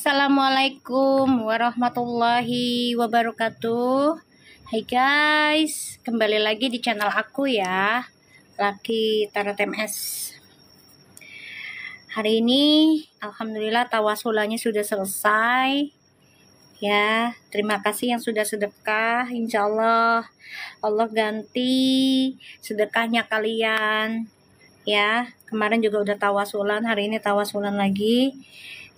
Assalamualaikum warahmatullahi wabarakatuh. Hai guys, kembali lagi di channel aku ya, Lucky Tarot MS. Hari ini alhamdulillah tawasulannya sudah selesai ya. Terima kasih yang sudah sedekah. Insya Allah Allah ganti sedekahnya kalian ya. Kemarin juga udah tawasulan, hari ini tawasulan lagi.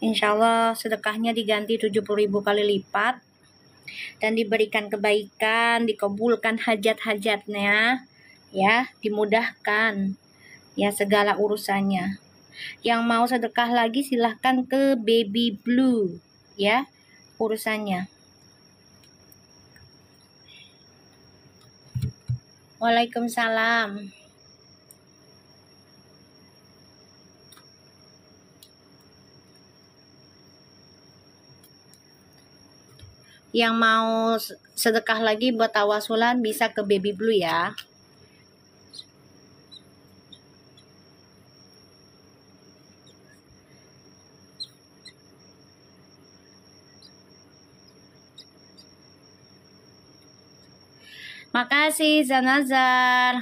Insya Allah sedekahnya diganti 70.000 kali lipat dan diberikan kebaikan, dikabulkan hajat-hajatnya ya, dimudahkan ya segala urusannya. Yang mau sedekah lagi silahkan ke Baby Blue ya urusannya. Waalaikumsalam. Yang mau sedekah lagi buat tawasulan bisa ke Baby Blue ya. Makasih Zanazar.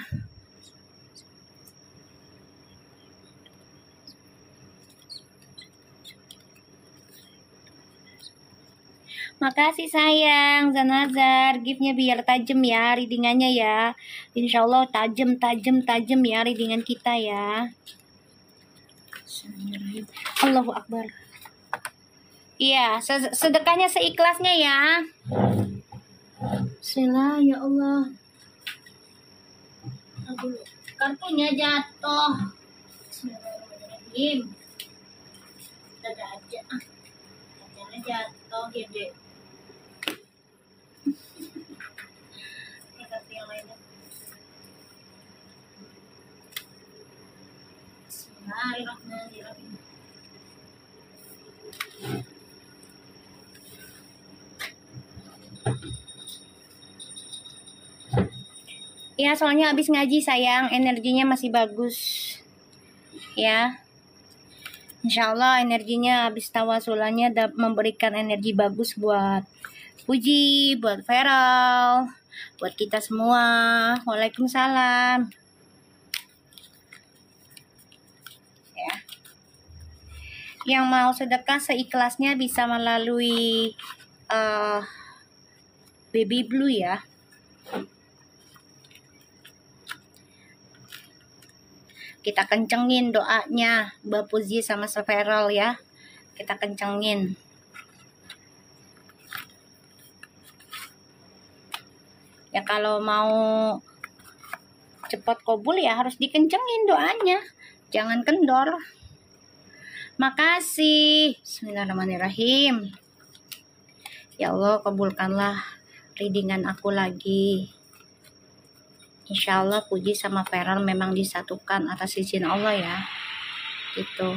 Makasih sayang Zanazar, giftnya biar tajam ya readingannya ya. Insya Allah tajam ya readingan kita ya. Allahu Akbar. Iya, sedekahnya seikhlasnya ya. Bismillah ya Allah. Aduh, kartunya jatuh. Bismillahirrahmanirrahim. Ada aja. Kacanya jatuh gede. Yang lainnya. Bismillahirrahmanirrahim. Ya, soalnya habis ngaji sayang, energinya masih bagus. Ya. Insya Allah energinya habis tawasulannya memberikan energi bagus buat Puji, buat Feral, buat kita semua. Waalaikumsalam. Ya. Yang mau sedekah seikhlasnya bisa melalui Baby Blue ya. Kita kencengin doanya Mbak Puji sama Feral ya. Kita kencengin. Ya kalau mau cepat kabul ya harus dikencengin doanya. Jangan kendor. Makasih. Bismillahirrahmanirrahim. Ya Allah kabulkanlah readingan aku lagi. Insya Allah Puji sama Feral memang disatukan atas izin Allah ya. Gitu.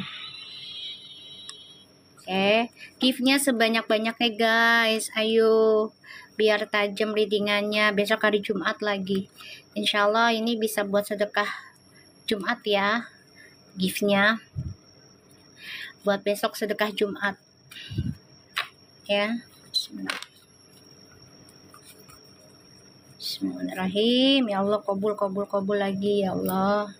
Oke, giftnya sebanyak-banyaknya guys. Ayo, biar tajam readingannya. Besok hari Jumat lagi. Insya Allah ini bisa buat sedekah Jumat ya. Giftnya buat besok sedekah Jumat. Ya. Bismillahirrahmanirrahim. Ya Allah kabul lagi ya Allah.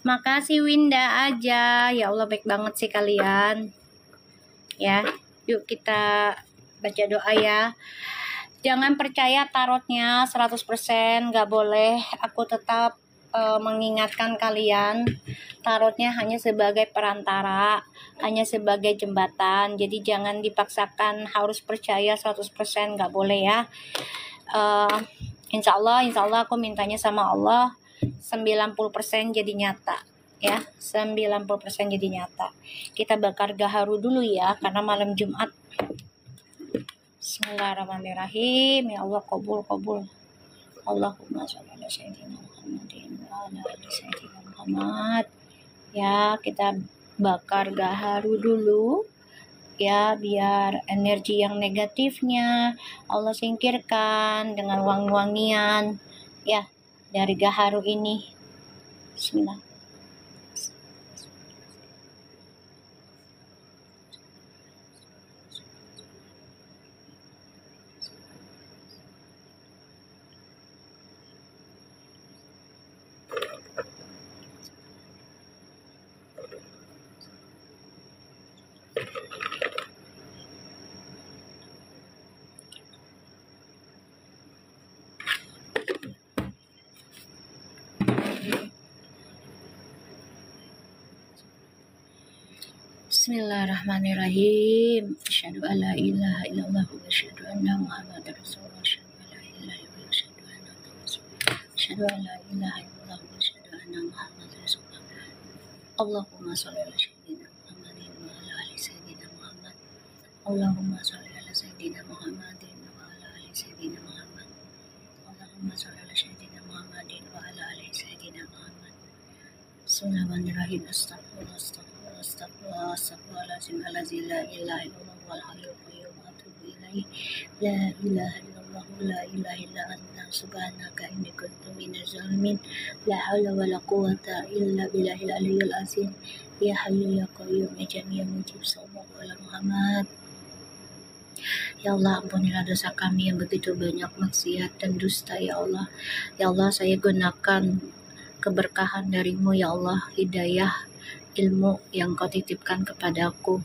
Makasih Winda aja. Ya Allah baik banget sih kalian. Ya, yuk kita baca doa ya. Jangan percaya tarotnya 100%, nggak boleh. Aku tetap mengingatkan kalian, tarotnya hanya sebagai perantara, hanya sebagai jembatan. Jadi jangan dipaksakan harus percaya 100%, nggak boleh ya. Insya Allah aku mintanya sama Allah 90% jadi nyata ya. 90% jadi nyata. Kita bakar gaharu dulu ya karena malam Jumat. Bismillahirrahmanirrahim. Ya Allah kabul. Allahumma sholli ala sayyidina Muhammadin wa ala ali sayyidina Muhammad. Ya, kita bakar gaharu dulu ya biar energi yang negatifnya Allah singkirkan dengan wangi-wangian ya dari gaharu ini. Bismillah. Bismillahirrahmanirrahim. Asyhadu an la ilaha illallah wa asyhadu anna Muhammadar Rasulullah. Asyhadu an la ilaha illallah wa asyhadu anna Muhammadar Rasulullah. Allahumma shalli ala sayyidina Muhammadin wa ala ali sayyidina Muhammad. Allahumma shalli ala sayyidina Muhammadin wa ala ali sayyidina Muhammad. Allahumma shalli ala sayyidina Muhammadin wa ala ali sayyidina Muhammad. Bismillahirrahmanirrahim. Astaghfirullah, astaghfirullah, astaghfirullah, astaghfirullahaladzim, allazi la ilaha illallah wal hayyul qayyum wa atubu ilaih. La ilaha illallah, la ilaha illa anta, subhanaka inni kuntu minaz zalimin. La haula wala quwwata illa billahil aliyyil azim. Ya hayyu ya qayyum ya jami'an mujib, sallallahu ala Muhammad. Ya Allah, ampunilah dosa kami yang begitu banyak maksiat dan dusta, ya Allah. Ya Allah, saya gunakan keberkahan darimu, ya Allah, hidayah, ilmu yang kau titipkan kepadaku.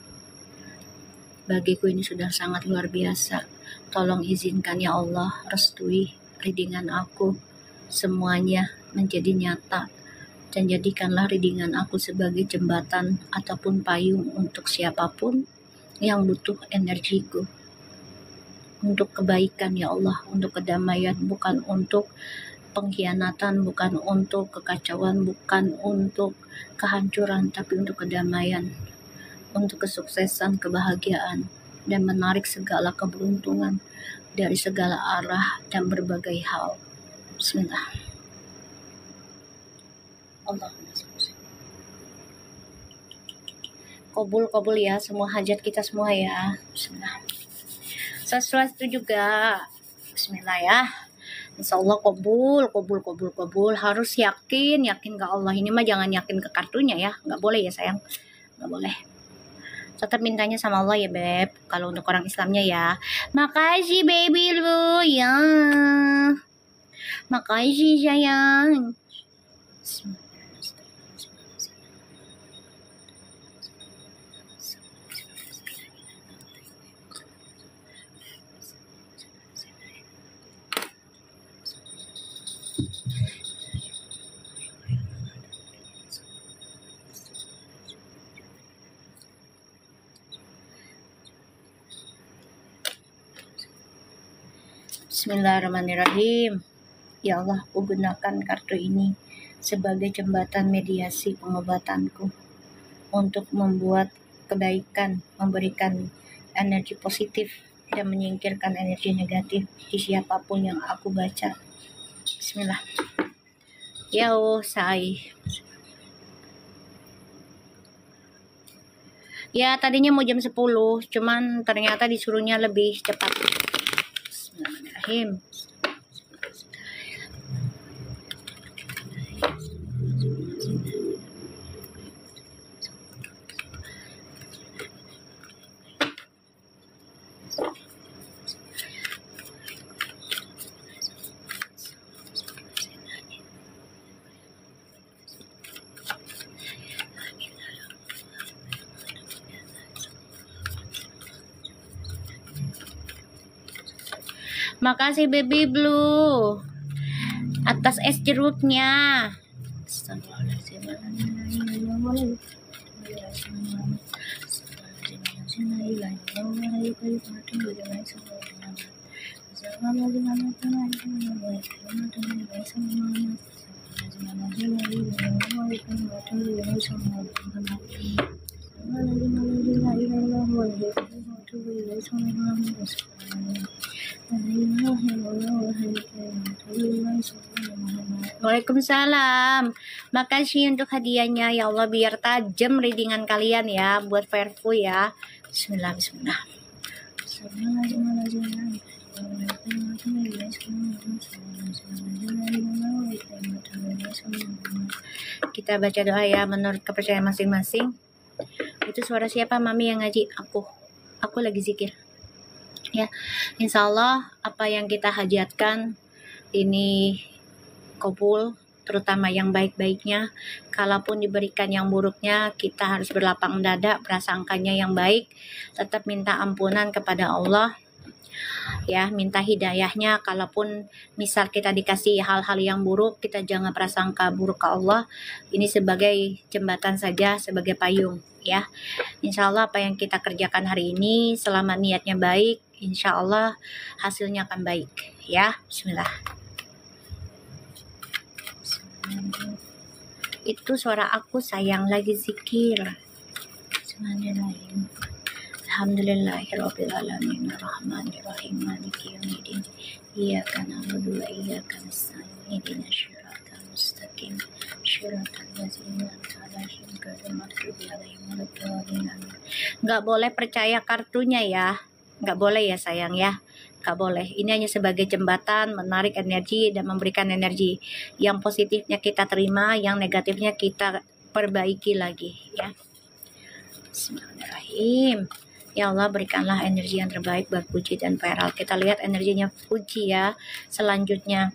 Bagiku ini sudah sangat luar biasa. Tolong izinkan, ya Allah, restui readingan aku semuanya menjadi nyata. Dan jadikanlah readingan aku sebagai jembatan ataupun payung untuk siapapun yang butuh energiku. Untuk kebaikan, ya Allah, untuk kedamaian, bukan untuk pengkhianatan, bukan untuk kekacauan, bukan untuk kehancuran, tapi untuk kedamaian, untuk kesuksesan, kebahagiaan, dan menarik segala keberuntungan dari segala arah dan berbagai hal. Bismillah. Allahumma sholli. Kabul ya semua hajat kita semua ya. Bismillah. Sesuatu juga. Bismillah ya. Insya Allah kabul. Harus yakin ke Allah. Ini mah jangan yakin ke kartunya ya. Nggak boleh ya sayang. Nggak boleh. Tetap mintanya sama Allah ya beb. Kalau untuk orang Islamnya ya. Makasih baby lu ya. Makasih sayang. Bismillahirrahmanirrahim. Ya Allah, aku gunakan kartu ini sebagai jembatan mediasi pengobatanku untuk membuat kebaikan, memberikan energi positif dan menyingkirkan energi negatif di siapapun yang aku baca. Bismillah. Yo, say. Ya, tadinya mau jam 10, cuman ternyata disuruhnya lebih cepat. Bismillahirrahmanirrahim. Makasih baby blue atas es jeruknya. Waalaikumsalam. Makasih untuk hadiahnya ya Allah, biar tajam readingan kalian ya, buat Fairfu ya. Bismillah. Kita baca doa ya menurut kepercayaan masing-masing. Itu suara siapa mami yang ngaji? Aku lagi zikir ya. Insya Allah apa yang kita hajatkan ini kabul, terutama yang baik-baiknya. Kalaupun diberikan yang buruknya, kita harus berlapang dada, prasangkanya yang baik, tetap minta ampunan kepada Allah. ya, minta hidayahnya. Kalaupun misal kita dikasih hal-hal yang buruk, kita jangan prasangka buruk ke Allah. Ini sebagai jembatan saja, sebagai payung ya. Insya Allah apa yang kita kerjakan hari ini selama niatnya baik, insya Allah hasilnya akan baik ya. Bismillah. Itu suara aku sayang lagi zikir. Bismillahirrahmanirrahim. Alhamdulillahirabbil alamin arrahmanirrahim maliki yaumiddin iyyaka na'budu wa iyyaka nasta'in ihdinas siratal mustaqim siratal ladzina an'amta 'alaihim ghairil maghdubi 'alaihim waladdallin. Nggak boleh percaya kartunya ya, nggak boleh ya sayang ya, nggak boleh. Ini hanya sebagai jembatan menarik energi dan memberikan energi. Yang positifnya kita terima, yang negatifnya kita perbaiki lagi ya. Bismillahirrahmanirrahim. Ya Allah, berikanlah energi yang terbaik buat Puji dan Peral. Kita lihat energinya Puji ya. Selanjutnya.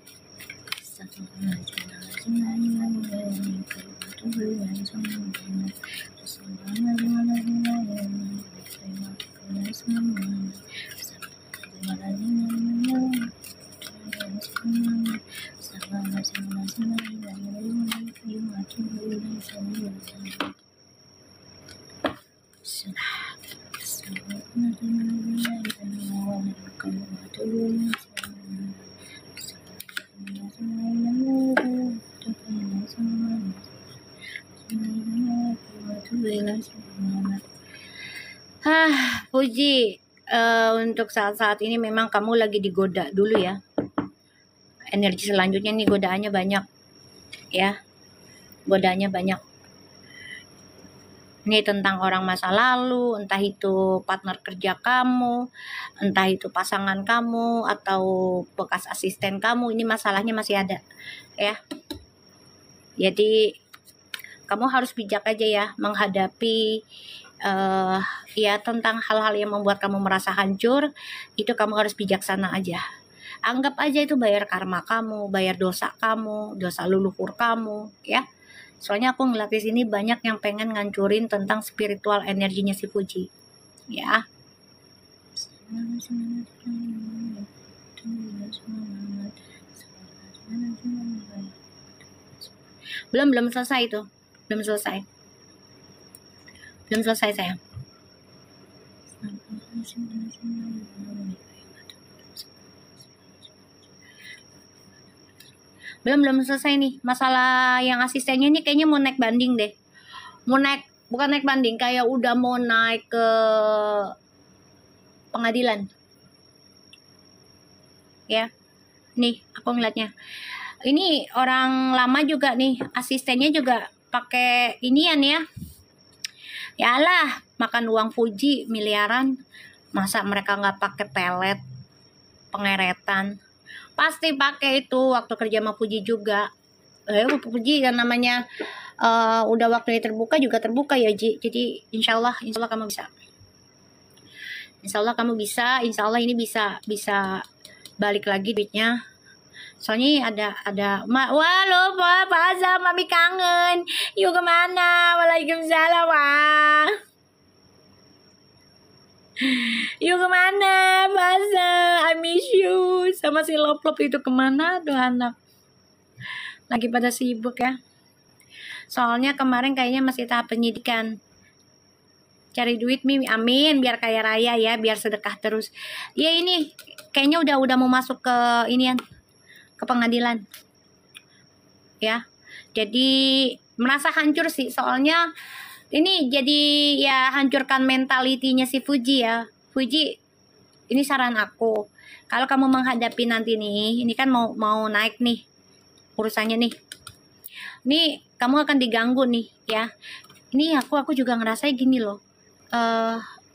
Puji, untuk saat-saat ini memang kamu lagi digoda dulu ya. Energi selanjutnya nih godaannya banyak ya. Godaannya banyak. Ini tentang orang masa lalu, entah itu partner kerja kamu, entah itu pasangan kamu, atau bekas asisten kamu. Ini masalahnya masih ada ya. Jadi kamu harus bijak aja ya menghadapi ya tentang hal-hal yang membuat kamu merasa hancur. Itu kamu harus bijaksana aja. Anggap aja itu bayar karma kamu, bayar dosa kamu, dosa leluhur kamu ya. Soalnya aku ngeliat di sini banyak yang pengen ngancurin tentang spiritual energinya si Puji ya. Belum selesai itu. Belum selesai sayang. Belum selesai nih. Masalah yang asistennya ini kayaknya mau naik banding deh. Bukan naik banding, kayak udah mau naik ke pengadilan. Ya. Nih, aku ngeliatnya. Ini orang lama juga nih, asistennya juga pakai inian ya. Yalah, makan uang Puji miliaran. Masa mereka nggak pakai pelet, pengeretan? Pasti pakai itu waktu kerja sama Puji juga. Puji yang namanya udah waktunya terbuka juga terbuka ya Ji. Jadi insya Allah kamu bisa. Insya Allah ini bisa balik lagi duitnya. Soalnya ada wah lo Pak Azam, Mami kangen. Yuk kemana? Waalaikumsalam wah. Yuk kemana Masa? I miss you. Sama si Loplop itu kemana? Aduh anak. Lagi pada sibuk ya. Soalnya kemarin kayaknya masih tahap penyidikan. Cari duit Mimi, amin. Biar kaya raya ya, biar sedekah terus. Ya ini kayaknya udah mau masuk ke inian, ke pengadilan. Ya. Jadi merasa hancur sih. Soalnya ini jadi ya hancurkan mentalitinya si Puji ya. Puji, ini saran aku. Kalau kamu menghadapi nanti nih, ini kan mau naik nih urusannya nih. Ini kamu akan diganggu nih ya. Ini aku juga ngerasa gini loh.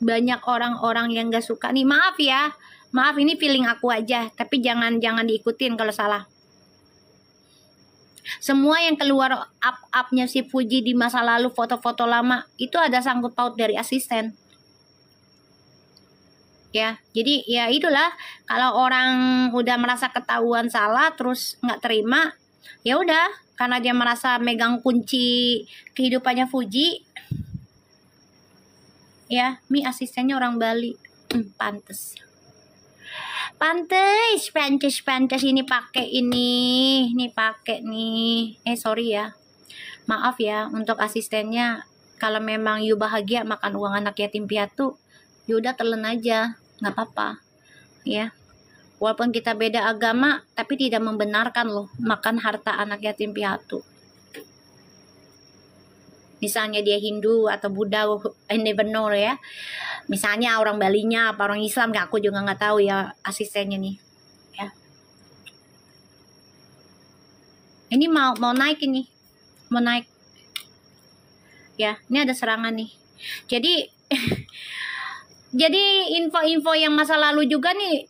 Banyak orang-orang yang gak suka nih. Maaf ya. Maaf ini feeling aku aja, tapi jangan diikutin kalau salah. Semua yang keluar up-upnya si Puji di masa lalu, foto-foto lama, itu ada sangkut paut dari asisten. Ya, jadi ya itulah, kalau orang udah merasa ketahuan salah terus nggak terima, ya udah, karena dia merasa megang kunci kehidupannya Puji. Ya, Mi asistennya orang Bali. Pantes. Pantes ini pakai ini pakai nih. Sorry ya. Maaf ya untuk asistennya. Kalau memang you bahagia makan uang anak yatim piatu, you udah telan aja, nggak apa-apa, ya. Walaupun kita beda agama, tapi tidak membenarkan loh makan harta anak yatim piatu. Misalnya dia Hindu atau Buddha, I never know ya. Misalnya orang Balinya apa orang Islam, aku juga nggak tahu ya asistennya nih. Ya. Ini mau naik ini, mau naik. Ya, ini ada serangan nih. Jadi jadi info-info yang masa lalu juga nih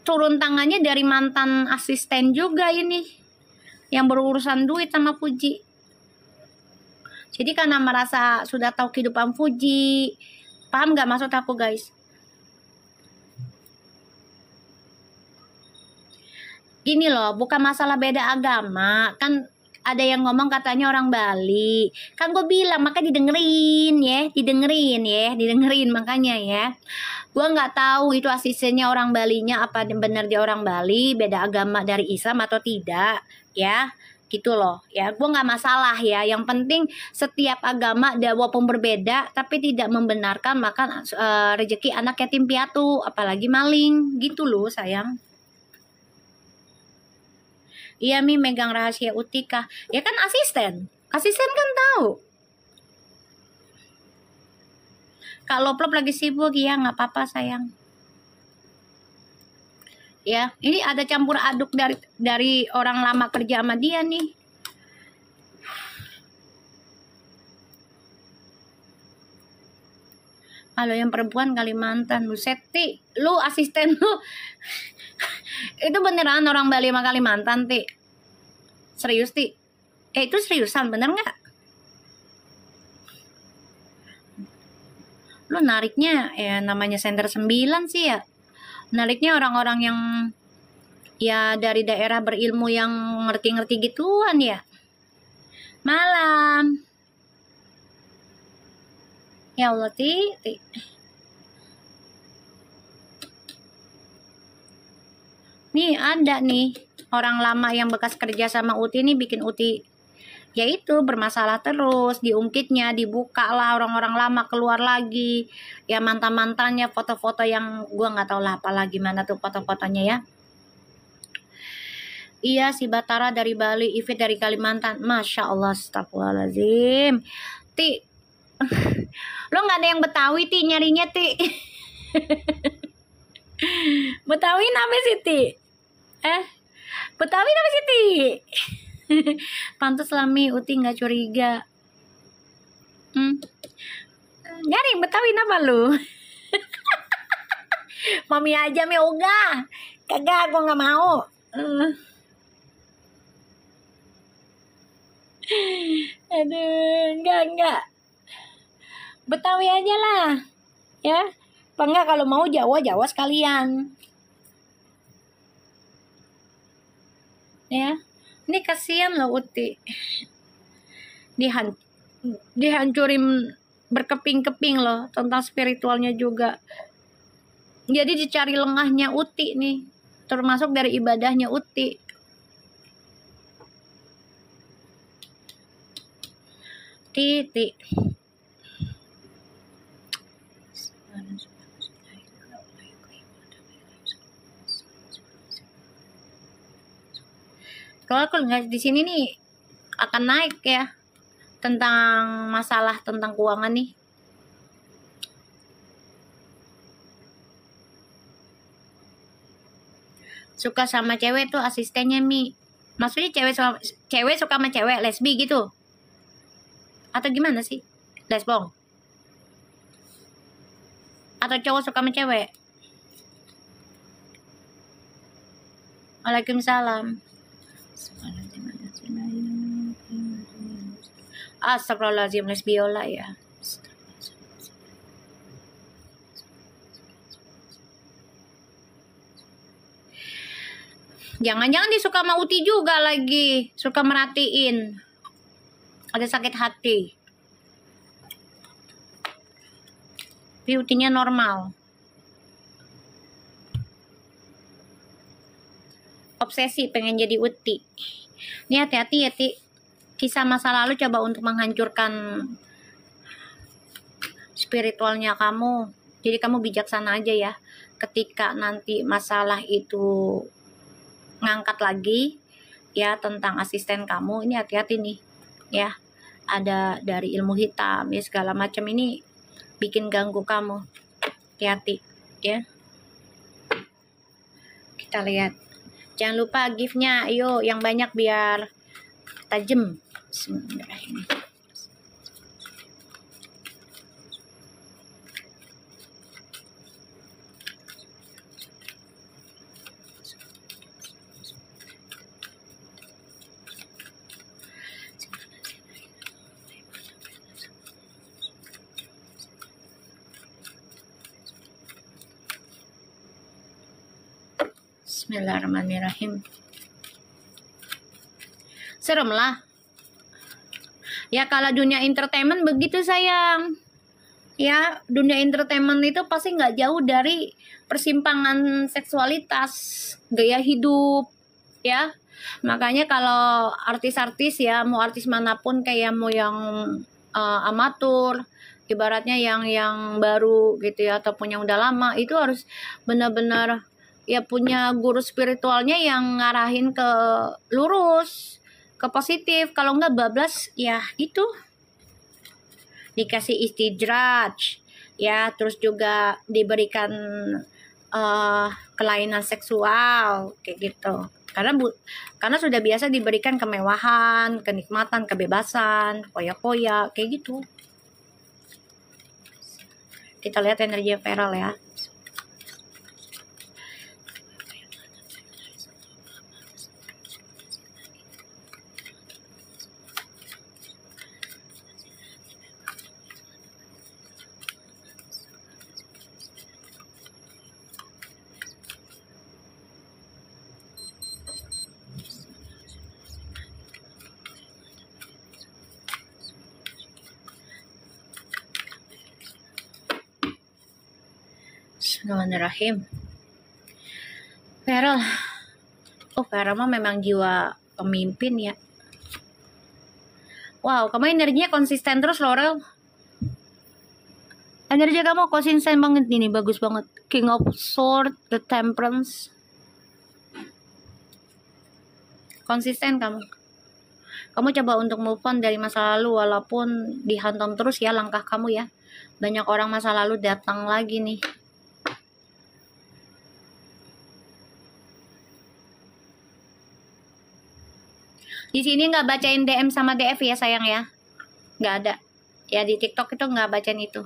turun tangannya dari mantan asisten juga ini yang berurusan duit sama Fuji. Jadi karena merasa sudah tahu kehidupan Fuji, paham gak maksud aku guys? Gini loh, bukan masalah beda agama, kan ada yang ngomong katanya orang Bali. Kan gue bilang, maka didengerin makanya ya. Gue nggak tahu itu asistennya orang Balinya apa benar dia orang Bali, beda agama dari Islam atau tidak, ya. Gitu loh, ya. Gue nggak masalah ya. Yang penting setiap agama walaupun berbeda, tapi tidak membenarkan makan rezeki anak yatim piatu, apalagi maling, gitu loh sayang. Iya Mi megang rahasia Utika. Ya kan asisten kan tahu. Kalau Plop lagi sibuk ya nggak apa-apa sayang. Ya ini ada campur aduk dari orang lama kerja sama dia nih. Kalau yang perempuan Kalimantan, lu Seti, lu asisten lu. Itu beneran orang Bali sama Kalimantan, Ti? Serius, Ti? Itu seriusan, bener nggak? Lu nariknya, ya namanya senter 9 sih ya. Nariknya orang-orang yang ya dari daerah berilmu yang ngerti-ngerti gituan ya. Malam. Ya Allah, Ti. Nih ada nih orang lama yang bekas kerja sama Uti nih bikin Uti yaitu bermasalah terus, diungkitnya, dibuka lah orang-orang lama keluar lagi, ya mantan-mantannya, foto-foto yang gua nggak tahu lah apalah gimana tuh foto-fotonya ya. Iya si Batara dari Bali, Ivit dari Kalimantan, masya Allah, astagfirullahaladzim. Ti, lo nggak ada yang Betawi Ti nyarinya Ti. Betawi apa sih Ti? Betawi apa sih Ti? Pantes Lami Uti nggak curiga. Nyari Betawi apa lu? Mami aja Mi Oga. Kagak, gua nggak mau. Aduh, enggak. Betawi aja lah. Ya. Apa enggak kalau mau Jawa sekalian. Ya. Ini kasihan loh Uti. Dihancurin berkeping-keping loh tentang spiritualnya juga. Jadi dicari lengahnya Uti nih. Termasuk dari ibadahnya Uti. Ti. Kalau nggak di sini nih akan naik ya tentang masalah tentang keuangan nih. Suka sama cewek tuh asistennya Mi. Maksudnya cewek suka sama cewek lesbi gitu? Atau gimana sih? Lesbong? Atau cowok suka sama cewek? Waalaikumsalam. Astagfirullahaladzim, lesbiola ya. Jangan-jangan dia suka sama Uti juga lagi. Suka merhatiin. Ada sakit hati. Tapi Utinya normal. obsesi pengen jadi Uti. Ini hati-hati ya, Ti. Kisah masa lalu coba untuk menghancurkan spiritualnya kamu. Jadi kamu bijaksana aja ya. Ketika nanti masalah itu ngangkat lagi ya tentang asisten kamu, ini hati-hati nih ya. Ada dari ilmu hitam ya segala macam, ini bikin ganggu kamu. Hati-hati ya. Kita lihat. Jangan lupa gift-nya, ayo yang banyak biar tajam. Bismillahirrahmanirrahim. Bismillahirrahmanirrahim. Serem lah. Ya kalau dunia entertainment begitu sayang. Ya dunia entertainment itu pasti nggak jauh dari persimpangan seksualitas, gaya hidup. Ya makanya kalau artis-artis ya, mau artis manapun, kayak mau yang amatur, ibaratnya yang baru gitu ya, ataupun yang udah lama, itu harus benar-benar ya punya guru spiritualnya yang ngarahin ke lurus, ke positif. Kalau nggak bablas ya itu dikasih istidraj ya, terus juga diberikan kelainan seksual kayak gitu. Karena sudah biasa diberikan kemewahan, kenikmatan, kebebasan, koya-koya kayak gitu. Kita lihat energi Feral ya. Bismillahirrahmanirrahim. Feral. Oh, Feral mah memang jiwa pemimpin ya. Wow, kamu energinya konsisten terus, Laurel. Energi kamu konsisten banget ini, bagus banget. King of Swords, The Temperance. Konsisten kamu. Kamu coba untuk move on dari masa lalu, walaupun dihantam terus ya langkah kamu ya. Banyak orang masa lalu datang lagi nih. Di sini nggak bacain DM sama DF ya sayang ya. Nggak ada. Ya di TikTok itu nggak bacain itu.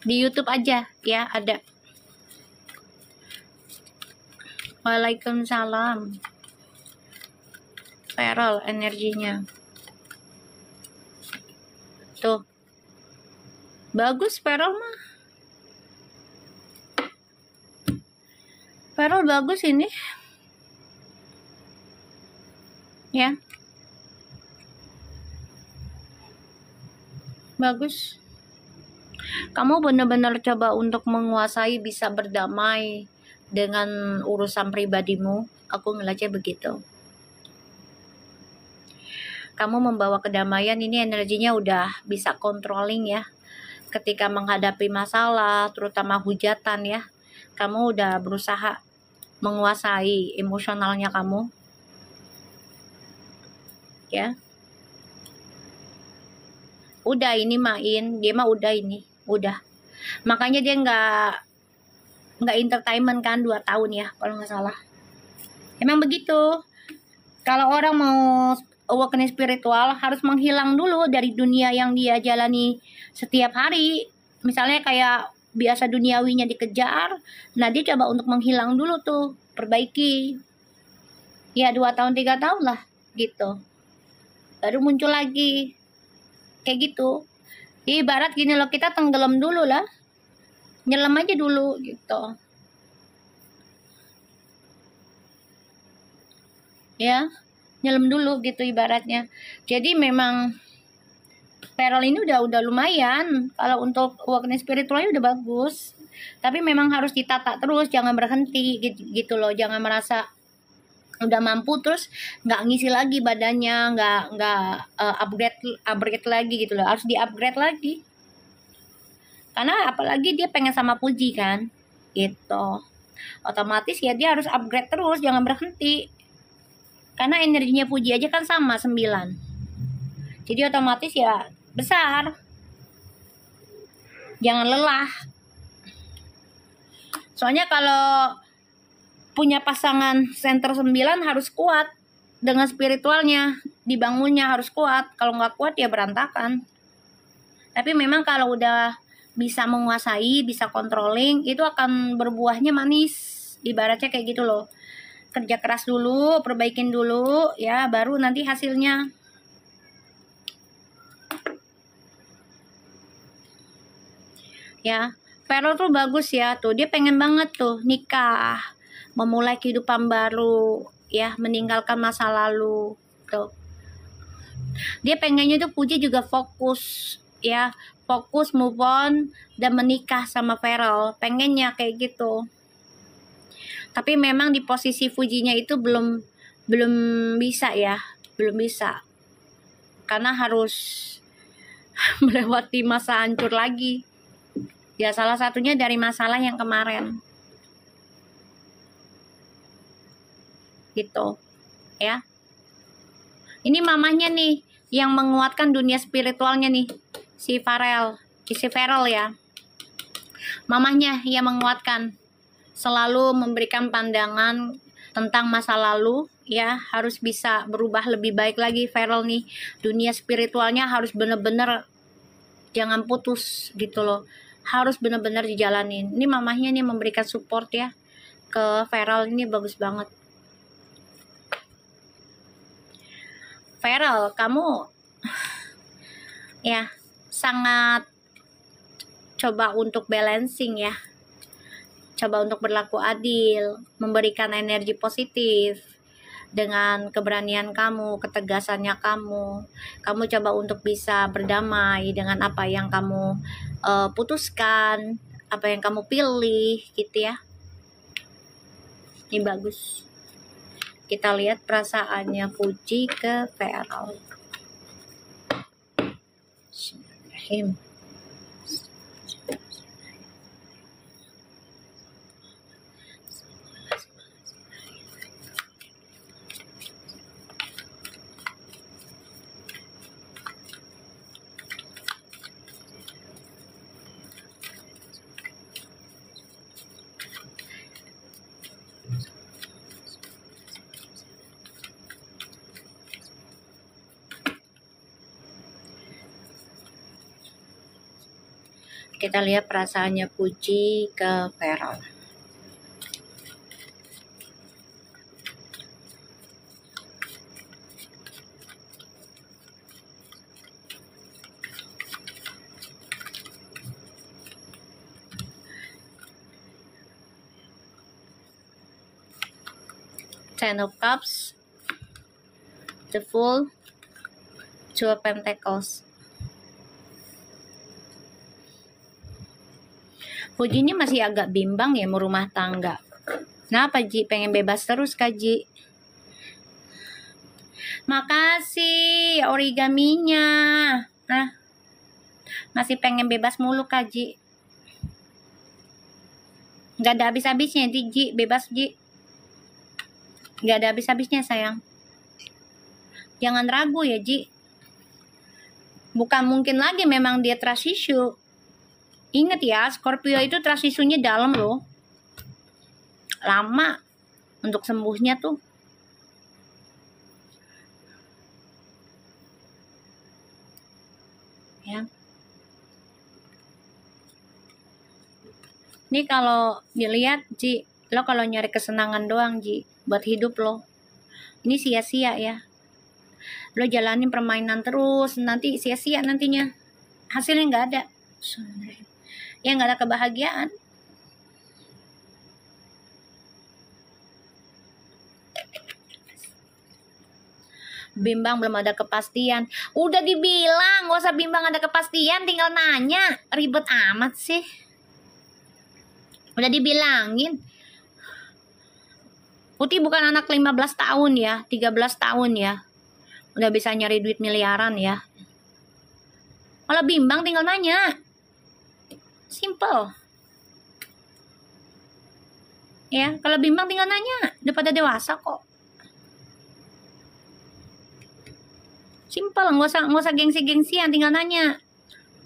Di YouTube aja ya ada. Waalaikumsalam. Feral energinya. Tuh. Bagus Feral mah. Feral bagus ini. Ya. Bagus. Kamu benar-benar coba untuk menguasai, bisa berdamai dengan urusan pribadimu. Aku ngeliatnya begitu. Kamu membawa kedamaian, ini energinya udah bisa controlling ya. Ketika menghadapi masalah, terutama hujatan ya. Kamu udah berusaha menguasai emosionalnya kamu. Ya. Udah ini main, dia mah udah ini. Udah. Makanya dia nggak entertainment kan 2 tahun ya kalau nggak salah. Emang begitu. Kalau orang mau awakening spiritual harus menghilang dulu dari dunia yang dia jalani setiap hari. Misalnya kayak biasa duniawinya dikejar, nah dia coba untuk menghilang dulu tuh, perbaiki. Ya 2 tahun 3 tahun lah gitu. Baru muncul lagi. Kayak gitu. Ibarat gini loh, kita tenggelam dulu lah. Nyelam aja dulu gitu. Ya, nyelam dulu gitu ibaratnya. Jadi memang Feral ini udah lumayan. Kalau untuk awakening spiritualnya udah bagus. Tapi memang harus ditata terus, jangan berhenti gitu loh. Jangan merasa udah mampu terus nggak ngisi lagi badannya, nggak upgrade lagi gitu loh. Harus di upgrade lagi. Karena apalagi dia pengen sama Puji kan, gitu. Otomatis ya dia harus upgrade terus, jangan berhenti. Karena energinya Puji aja kan sama 9. Jadi otomatis ya besar. Jangan lelah. Soalnya kalau punya pasangan center 9 harus kuat dengan spiritualnya, dibangunnya harus kuat. Kalau nggak kuat ya berantakan. Tapi memang kalau udah bisa menguasai, bisa controlling, itu akan berbuahnya manis. Ibaratnya kayak gitu loh. Kerja keras dulu, perbaikin dulu, ya baru nanti hasilnya. Ya, Vero tuh bagus ya, tuh dia pengen banget tuh nikah, memulai kehidupan baru, ya meninggalkan masa lalu, tuh. Dia pengennya tuh Puji juga fokus, ya fokus move on dan menikah sama Vero, pengennya kayak gitu. Tapi memang di posisi Fujinya itu belum bisa ya, belum bisa, karena harus melewati masa hancur lagi. Ya salah satunya dari masalah yang kemarin. Gitu. Ya. Ini mamanya nih yang menguatkan dunia spiritualnya nih. Si Farel ya. Mamanya yang menguatkan. Selalu memberikan pandangan tentang masa lalu, ya harus bisa berubah lebih baik lagi Farel nih. Dunia spiritualnya harus bener-bener jangan putus gitu loh. Harus benar-benar dijalanin. Ini mamahnya nih memberikan support ya ke Feral, ini bagus banget. Feral, kamu ya sangat coba untuk balancing ya. Coba untuk berlaku adil, memberikan energi positif dengan keberanian kamu, ketegasannya kamu. Kamu coba untuk bisa berdamai dengan apa yang kamu putuskan, apa yang kamu pilih gitu ya. Ini bagus. Kita lihat perasaannya Puji ke Feral. Bismillahirrahmanirrahim. Kita lihat perasaannya Puji ke Feral. Ten of Cups, the Fool, Two of Pentacles. Puji ini masih agak bimbang ya mau rumah tangga. Kenapa Ji? Pengen bebas terus Kak Ji? Makasih origaminya. Nah, masih pengen bebas mulu Kak Ji. Gak ada habis-habisnya Ji, bebas Ji. Gak ada habis-habisnya sayang. Jangan ragu ya Ji. Bukan mungkin lagi memang dia trust issue. Ingat ya, Scorpio itu trust issue-nya dalam loh. Lama untuk sembuhnya tuh. Ya. Ini kalau dilihat Ji, lo kalau nyari kesenangan doang Ji, buat hidup lo. Ini sia-sia ya. Lo jalanin permainan terus, nanti sia-sia nantinya. Hasilnya nggak ada. Ya nggak ada kebahagiaan. Bimbang belum ada kepastian. Udah dibilang gak usah bimbang ada kepastian, tinggal nanya. Ribet amat sih. Udah dibilangin. Putih bukan anak 15 tahun ya, 13 tahun ya. Udah bisa nyari duit miliaran ya. Kalau bimbang tinggal nanya. Simple. Ya, kalau bimbang tinggal nanya. Udah pada dewasa kok. Simple, nggak usah gengsi-gengsian, tinggal nanya.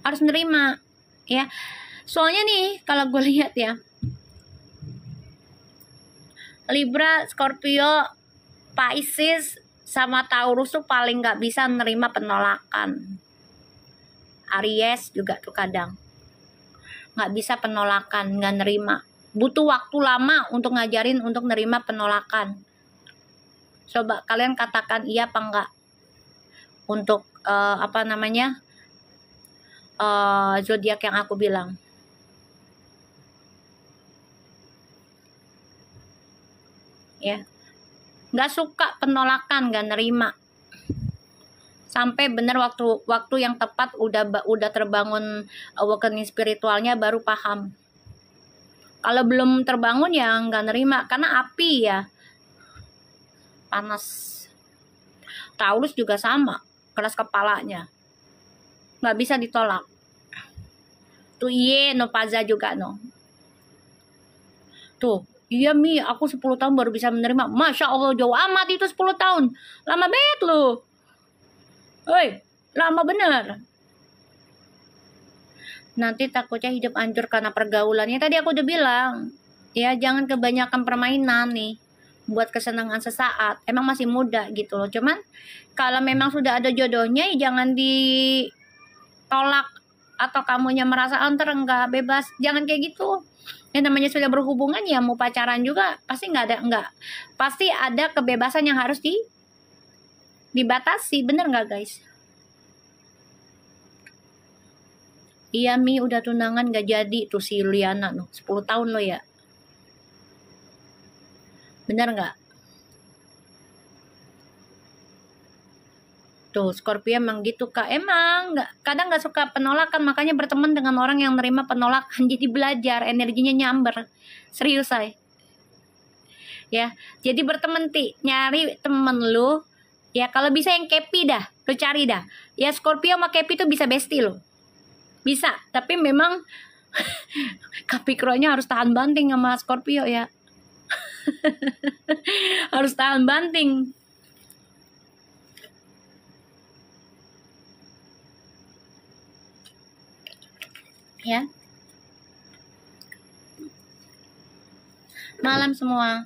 Harus nerima, ya. Soalnya nih, kalau gue lihat ya, Libra, Scorpio, Pisces, sama Taurus tuh paling nggak bisa nerima penolakan. Aries juga tuh kadang nggak bisa penolakan, nggak nerima. Butuh waktu lama untuk ngajarin untuk nerima penolakan. Coba kalian katakan iya apa enggak untuk zodiak yang aku bilang. Ya, nggak suka penolakan, nggak nerima. Sampai bener waktu yang tepat udah terbangun awakening spiritualnya baru paham. Kalau belum terbangun ya nggak nerima, karena api ya, panas. Taurus juga sama, keras kepalanya, nggak bisa ditolak. Tuh iye no paza juga no. Tuh, iya Mi, aku 10 tahun baru bisa menerima. Masya Allah, jauh amat itu 10 tahun. Lama banget loh. Woi, lama bener. Nanti takutnya hidup hancur karena pergaulannya. Tadi aku udah bilang, ya jangan kebanyakan permainan nih. Buat kesenangan sesaat. Emang masih muda gitu loh. Cuman, kalau memang sudah ada jodohnya, ya jangan ditolak. Atau kamunya merasa enggak bebas. Jangan kayak gitu. Yang namanya sudah berhubungan ya mau pacaran juga pasti pasti ada kebebasan yang harus dibatasi, bener nggak guys? Iya Mi, udah tunangan gak jadi tuh si Liana 10 tahun lo ya, bener nggak? Tuh Scorpio emang gitu Kak, emang kadang nggak suka penolakan, makanya berteman dengan orang yang menerima penolakan. Jadi belajar, energinya nyamber, serius say. Ya, jadi berteman nyari temen lu ya, kalau bisa yang kepi dah, lu cari dah ya. Scorpio sama kepi tuh bisa bestie lo, bisa, tapi memang Capricornnya harus tahan banting sama Scorpio ya. Harus tahan banting ya. Malam semua.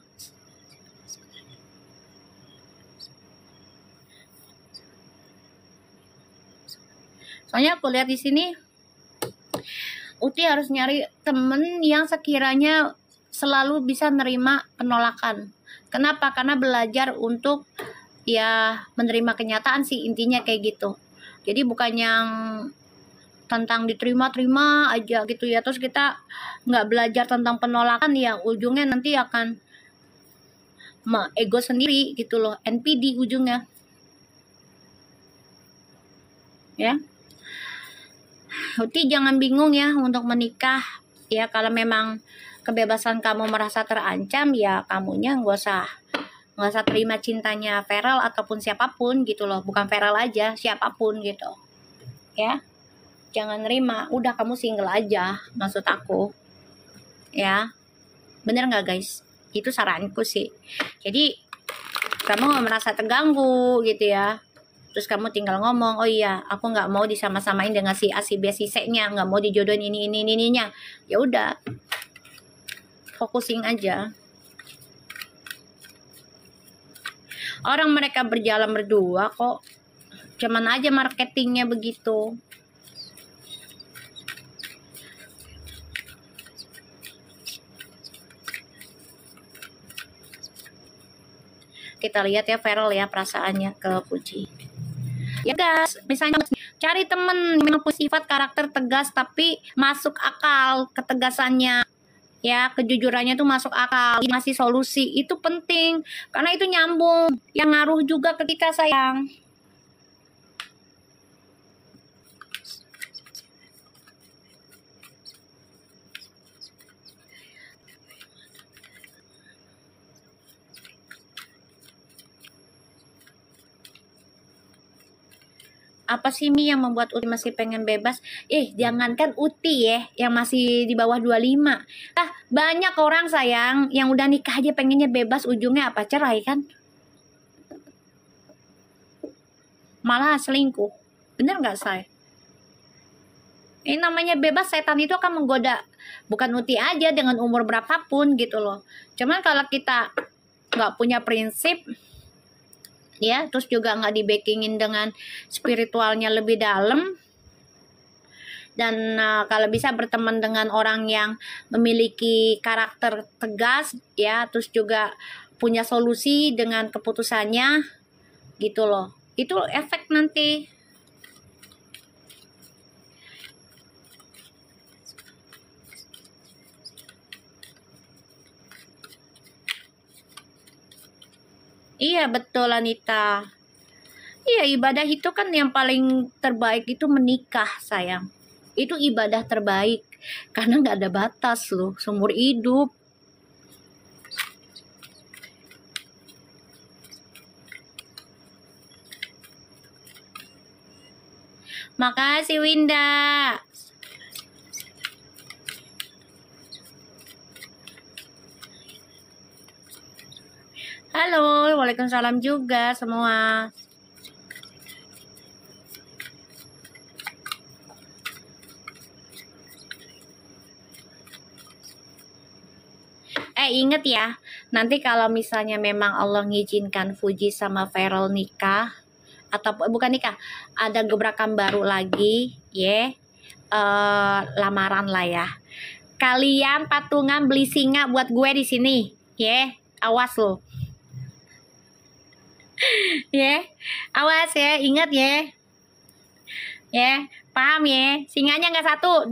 Soalnya aku lihat di sini Uti harus nyari temen yang sekiranya selalu bisa nerima penolakan. Kenapa? Karena belajar untuk ya menerima kenyataan sih, intinya kayak gitu. Jadi bukan yang tentang diterima-terima aja gitu ya, terus kita nggak belajar tentang penolakan ya, ujungnya nanti akan ego sendiri gitu loh, NPD ujungnya ya. Uti jangan bingung ya untuk menikah ya. Kalau memang kebebasan kamu merasa terancam ya, kamunya nggak usah terima cintanya Feral ataupun siapapun gitu loh. Bukan Feral aja, siapapun gitu ya. Jangan nerima, udah kamu single aja, maksud aku ya. Bener nggak guys? Itu saranku sih. Jadi kamu nggak merasa terganggu gitu ya, terus kamu tinggal ngomong, oh iya aku nggak mau disama-samain dengan si A si B si C nya, nggak mau dijodohin ininya, ya udah fokusin aja. Orang mereka berjalan berdua kok, cuman aja marketingnya begitu. Kita lihat ya Feral ya perasaannya ke Puji. Ya guys, misalnya cari temen yang punya sifat karakter tegas tapi masuk akal ketegasannya Ya, kejujurannya tuh masuk akal, ngasih solusi itu penting karena itu nyambung, yang ngaruh juga ke kita sayang. Apa sih Mi yang membuat Uti masih pengen bebas? Jangankan Uti ya, yang masih di bawah 25. Banyak orang sayang yang udah nikah aja pengennya bebas, ujungnya apa? Cerai kan? Malah selingkuh. Bener nggak say? Ini namanya bebas, setan itu akan menggoda. Bukan Uti aja, dengan umur berapapun gitu loh. Cuman kalau kita nggak punya prinsip, ya, terus juga nggak di-backingin dengan spiritualnya lebih dalam, dan kalau bisa berteman dengan orang yang memiliki karakter tegas, ya, terus juga punya solusi dengan keputusannya, gitu loh. Itu efek nanti. Iya betul Anita. Iya, ibadah itu kan yang paling terbaik itu menikah sayang. Itu ibadah terbaik karena nggak ada batas loh, seumur hidup. Makasih Winda. Halo, waalaikumsalam juga semua. Inget ya, nanti kalau misalnya memang Allah ngizinkan Fuji sama Feral nikah, atau bukan nikah, ada gebrakan baru lagi, ya, lamaran lah ya. Kalian patungan beli singa buat gue di sini, ya, awas lo. Ya, awas ya, ingat ya. Ya, paham ya, singanya nggak 1, 2.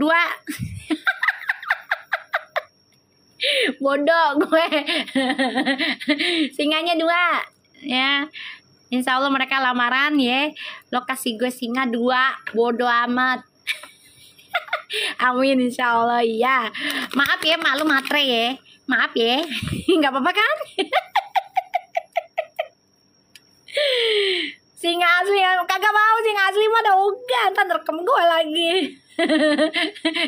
Bodoh gue. Singanya 2 ya. Insya Allah mereka lamaran ya. Lo kasih gue singa 2, bodoh amat. Amin insya Allah ya. Maaf ya, malu matre ya. Maaf ya. Nggak apa-apa kan? Singa asli ya, kagak mau singa asli mah ada ogah, ntar rekam gue lagi.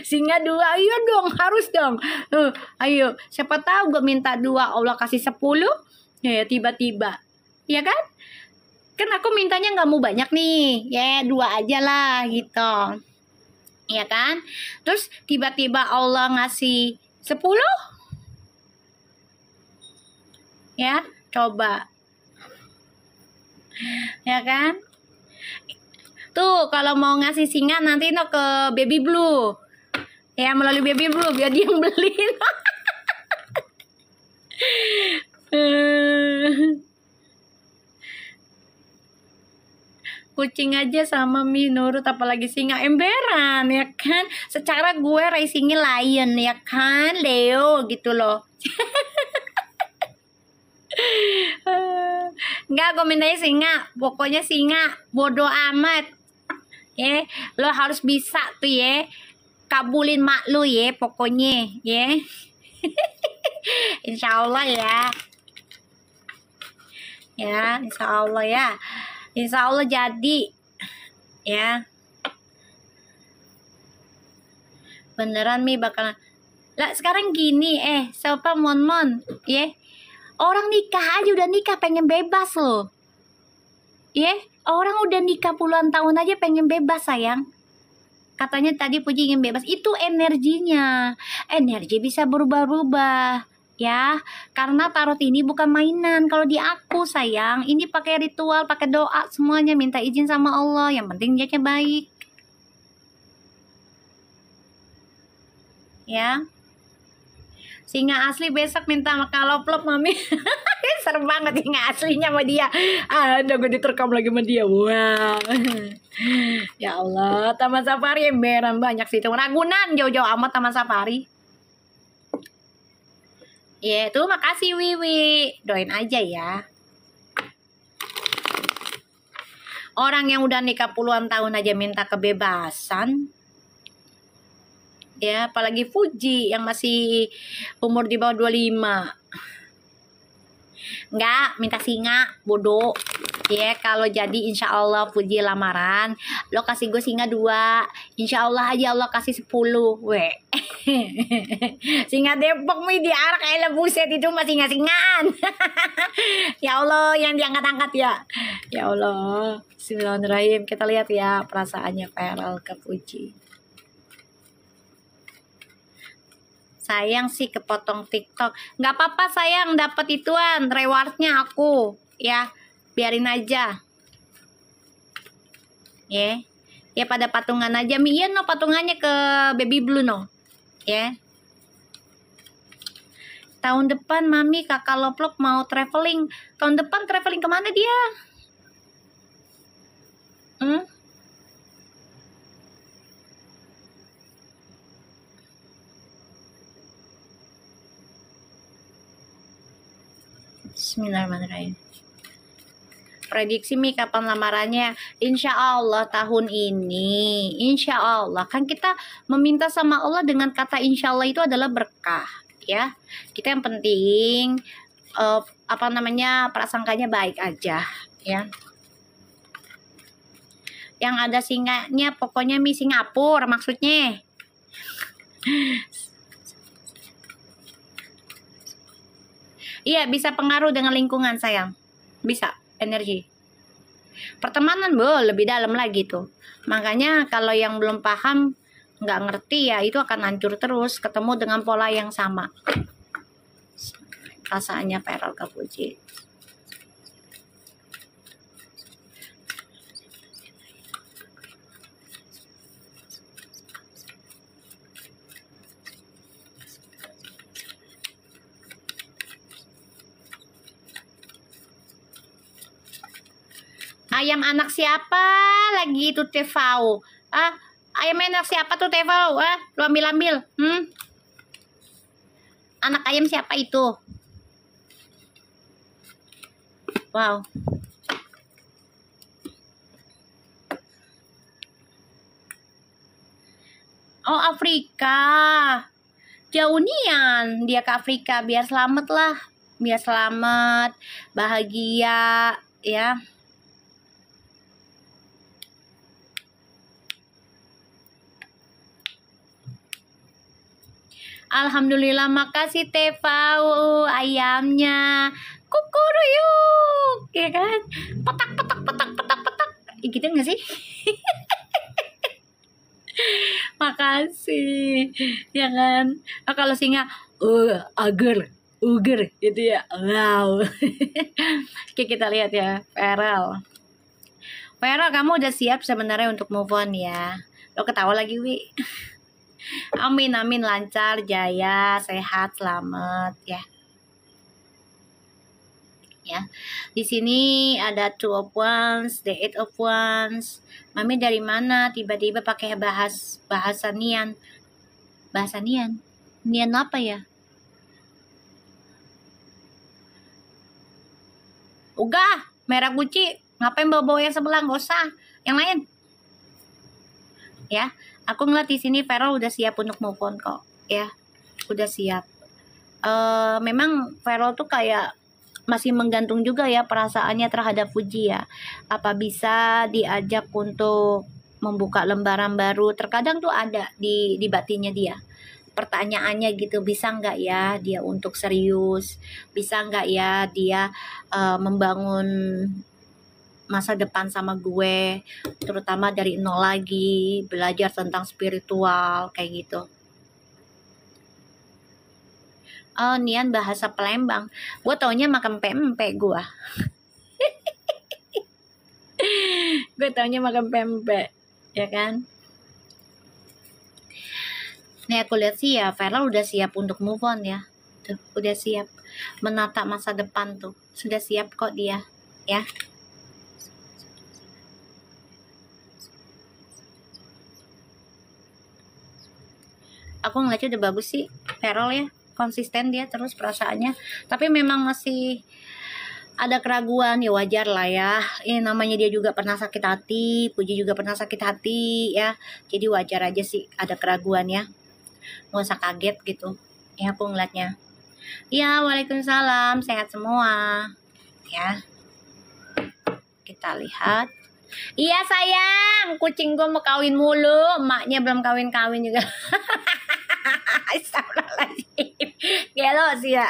Singa 2, iya dong, harus dong. Ayo, siapa tahu gue minta 2, Allah kasih 10, ya tiba-tiba, ya kan? Kan aku mintanya nggak mau banyak nih, ya 2 aja lah gitu, ya kan? Terus tiba-tiba Allah ngasih 10, ya coba. Ya kan? Tuh kalau mau ngasih singa nanti no ke Baby Blue. Ya melalui Baby Blue biar dia yang beliin. Kucing aja sama Mi nurut, apalagi singa, emberan ya kan? Secara gue racingnya lion ya kan, Leo gitu loh. Enggak, gue mintanya singa, pokoknya singa, bodoh amat ya. Lo harus bisa tuh ya, kabulin mak lu ya pokoknya ya. Insya Allah ya. Ya insya Allah ya, insya Allah jadi ya. Beneran Mi bakalan lah. Sekarang gini siapa mon ya, orang nikah aja udah nikah pengen bebas loh. Ya, orang udah nikah puluhan tahun aja pengen bebas sayang. Katanya tadi Puji ingin bebas, itu energinya. Energi bisa berubah-ubah. Ya, karena tarot ini bukan mainan. Kalau di aku sayang, ini pakai ritual, pakai doa semuanya, minta izin sama Allah. Yang penting niatnya baik. Ya. Singa asli besok minta kalau vlog Mami. Serem banget singa aslinya sama dia. Ada gue diterkam lagi sama dia. Wow. Ya Allah, Taman Safari emberan banyak sih. Ragunan jauh-jauh amat Taman Safari. Ya, tuh makasih Wiwi. Doain aja ya. Orang yang udah nikah puluhan tahun aja minta kebebasan. Ya, apalagi Fuji yang masih umur di bawah 25. Enggak, minta singa, bodoh. Ya, kalau jadi insya Allah Fuji lamaran, lo kasih gue singa 2. Insya Allah aja Allah kasih 10. Weh. Singa Depok mi diarak kayak buset itu mah singa-singaan. Ya Allah, yang diangkat-angkat ya. Ya Allah. Bismillahirrahmanirrahim. Kita lihat ya perasaannya Feral ke Fuji. Sayang sih kepotong TikTok. Nggak apa-apa sayang, dapat ituan rewardnya aku. Ya, biarin aja. Ya. Ya pada patungan aja. Iya no, patungannya ke Baby Blue no. Ya. Tahun depan Mami kakak Loplok mau traveling. Tahun depan traveling kemana dia? Bismillahirrahmanirrahim. Prediksi Mi kapan lamarannya? Insya Allah tahun ini. Insya Allah. Kan kita meminta sama Allah dengan kata insya Allah itu adalah berkah. Ya. Kita yang penting prasangkanya baik aja. Ya. Yang ada singanya pokoknya Mi Singapura maksudnya. Iya, bisa pengaruh dengan lingkungan sayang. Bisa, energi. Pertemanan lebih dalam lagi tuh. Makanya kalau yang belum paham, nggak ngerti ya, itu akan hancur terus. Ketemu dengan pola yang sama. Perasaannya Feral ke Fuji. Ayam anak siapa lagi itu Tevau? Ayam anak siapa tuh Tevau? Lu ambil. Anak ayam siapa itu? Wow. Oh, Afrika. Jauh nian dia ke Afrika biar selamat lah. Biar selamat, bahagia, ya. Alhamdulillah, makasih Tevau ayamnya. Kukuruyuk, ya kan? Petak. Gitu nggak sih? Makasih, ya kan? Kalau singa, uger, gitu ya. Wow. Oke, kita lihat ya, Feral. Feral, kamu udah siap sebenarnya untuk move on ya? Lo ketawa lagi, Wi. Amin, lancar, jaya, sehat, selamat ya. Ya, di sini ada 2 of Wands, the 8 of Wands. Mami dari mana? Tiba-tiba pakai bahasa Nian. Bahasa Nian? Nian apa ya? Udah, merah guci. Ngapain bawa-bawa yang sebelah? Gak usah. Yang lain. Ya, aku ngeliat di sini Feral udah siap untuk move on kok, ya, udah siap. Memang Feral tuh kayak masih menggantung juga ya perasaannya terhadap Fuji ya. Apa bisa diajak untuk membuka lembaran baru? Terkadang tuh ada di batinnya dia. Pertanyaannya gitu, bisa nggak ya dia untuk serius? Bisa nggak ya dia membangun masa depan sama gue, terutama dari nol lagi, belajar tentang spiritual kayak gitu. Oh, Nian bahasa Palembang. Gue taunya makan pempek gue. Gue taunya makan pempek, ya kan? Nih aku lihat sih ya, Feral udah siap untuk move on ya. Tuh, udah siap menata masa depan tuh. Sudah siap kok dia, ya. Aku ngeliatnya udah bagus sih, Feral ya. konsisten dia terus perasaannya, tapi memang masih ada keraguan, ya wajar lah ya. Namanya dia juga pernah sakit hati, Puji juga pernah sakit hati ya. Jadi wajar aja sih ada keraguan ya. Nggak usah kaget gitu. Ya aku ngeliatnya. Ya, waalaikumsalam, sehat semua. Ya. Kita lihat. Iya sayang, kucing gue mau kawin mulu, emaknya belum kawin-kawin juga. Astagfirullahaladzim. Gelo sih ya.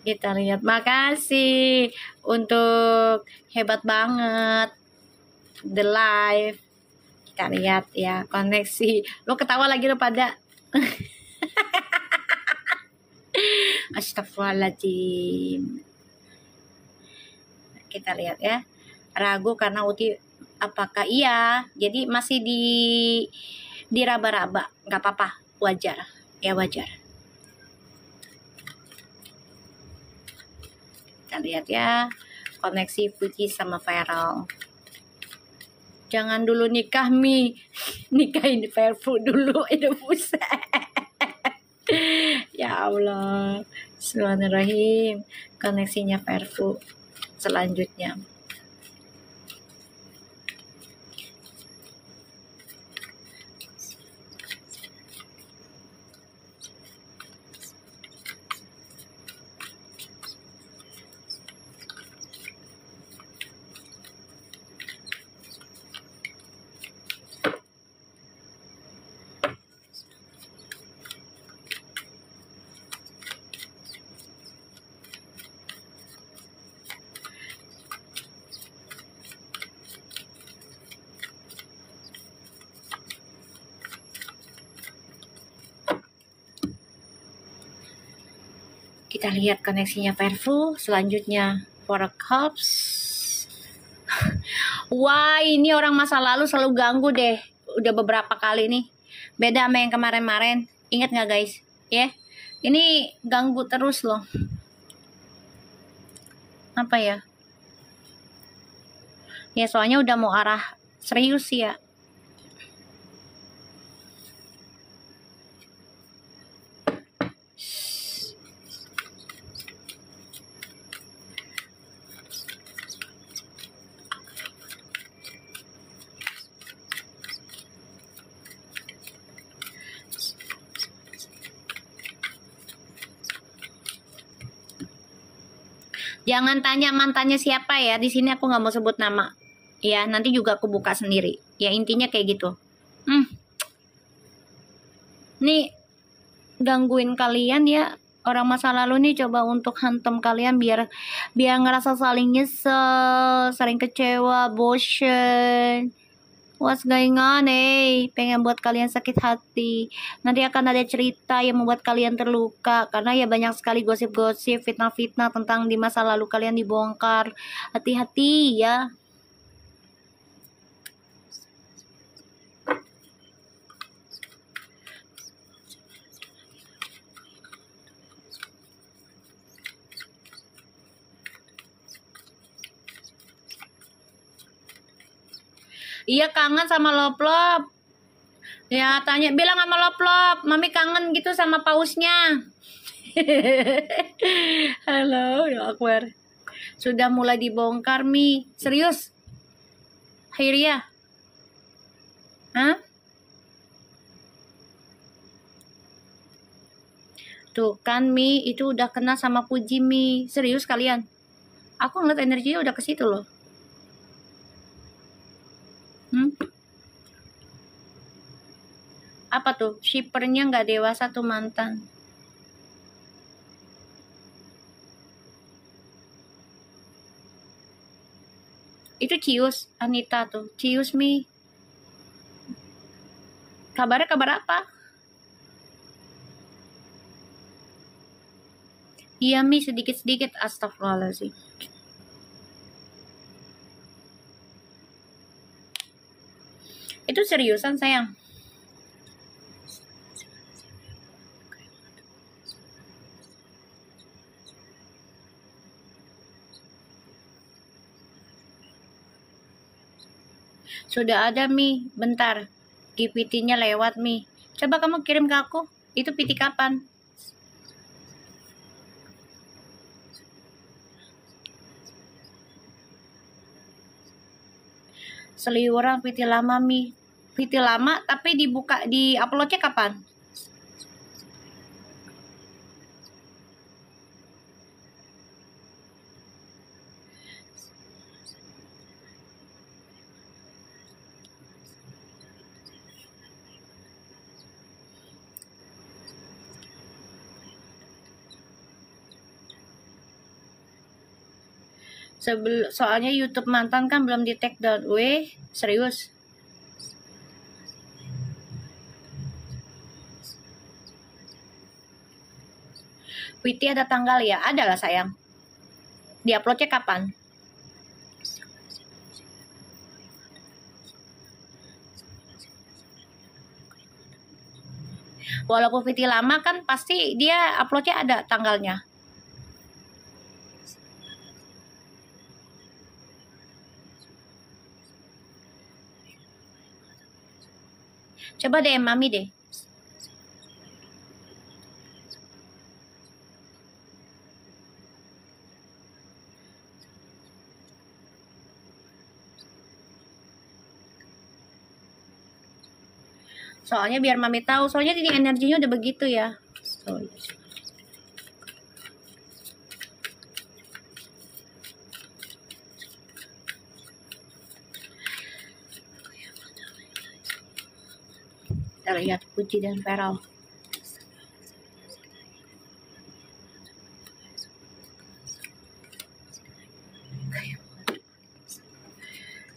Kita lihat, makasih untuk hebat banget the live. Kita lihat ya koneksi. Lo ketawa lagi lo pada. Astagfirullahaladzim. Kita lihat ya. Ragu karena Uti apakah iya. Jadi masih diraba-raba. Nggak apa-apa. Wajar. Ya wajar. Kita lihat ya. Koneksi Puji sama Feral. Jangan dulu nikah Mi. Nikahin Verfu dulu. Itu buset. Ya Allah. Bismillahirrahmanirrahim. Koneksinya Verfu. Selanjutnya. Kita lihat koneksinya Verfu. Selanjutnya Four of Cups. Wah, ini orang masa lalu selalu ganggu deh. Udah beberapa kali nih. Beda sama yang kemarin-kemarin. Ingat nggak guys? Ya, ini ganggu terus loh. Apa ya? Ya soalnya udah mau arah serius ya. Jangan tanya mantannya siapa ya. Di sini aku nggak mau sebut nama. Ya, nanti juga aku buka sendiri. Ya, intinya kayak gitu. Nih, gangguin kalian ya. Orang masa lalu nih coba untuk hantam kalian biar ngerasa saling nyesel, sering kecewa, bosen. What's going on, pengen buat kalian sakit hati. Nanti akan ada cerita yang membuat kalian terluka. Karena ya banyak sekali gosip-gosip, fitnah-fitnah tentang di masa lalu kalian dibongkar. Hati-hati ya. Iya kangen sama Loplop. Ya tanya, bilang sama Loplop, Mami kangen gitu sama pausnya. Halo, ya Akbar. Sudah mulai dibongkar Mi. Serius? Khairia? Hah? Tuh kan Mi, itu udah kena sama Puji Mi. Serius kalian? Aku ngeliat energinya udah ke situ loh. Apa tuh? Shippernya nggak dewasa tuh mantan. Itu Cius, Anita tuh. Cius Mi. Kabarnya kabar apa? Iya Mi, sedikit-sedikit. Astagfirullahaladzim. Itu seriusan sayang. Sudah ada Mi, bentar. GPT-nya lewat Mi. Coba kamu kirim ke aku. Itu PT kapan? Seliweran PT lama Mi. PT lama tapi dibuka di uploadnya kapan? Soalnya YouTube mantan kan belum di take down. Weh, serius? Witi ada tanggal ya? Ada lah sayang. Di uploadnya kapan? Walaupun Witi lama kan pasti dia uploadnya ada tanggalnya. Coba DM Mami deh. Soalnya biar Mami tahu, soalnya ini energinya udah begitu ya. Kita lihat Puji dan Feral.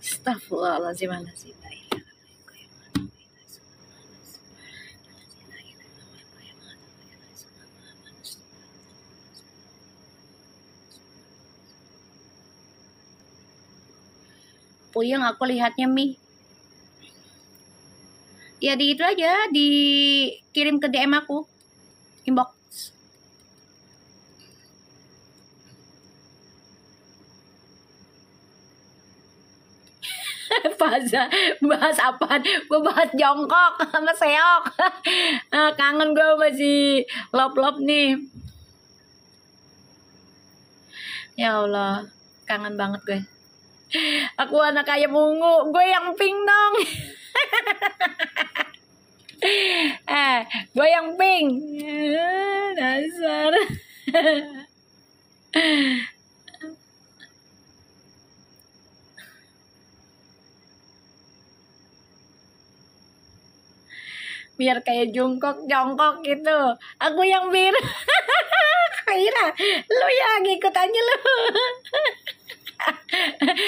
Astagfirullahaladzim. Puyeng aku lihatnya Mi. Ya di itu aja, dikirim ke DM aku, inbox. Bahas apaan? Gue bahas jongkok sama seok. Kangen gue masih lop-lop nih. Ya Allah, kangen banget gue. Aku anak ayam ungu, gue yang pink dong. Gue yang pink. Dasar. Biar kayak jongkok gitu. Aku yang biru. Kira lu yang ikut aja lu.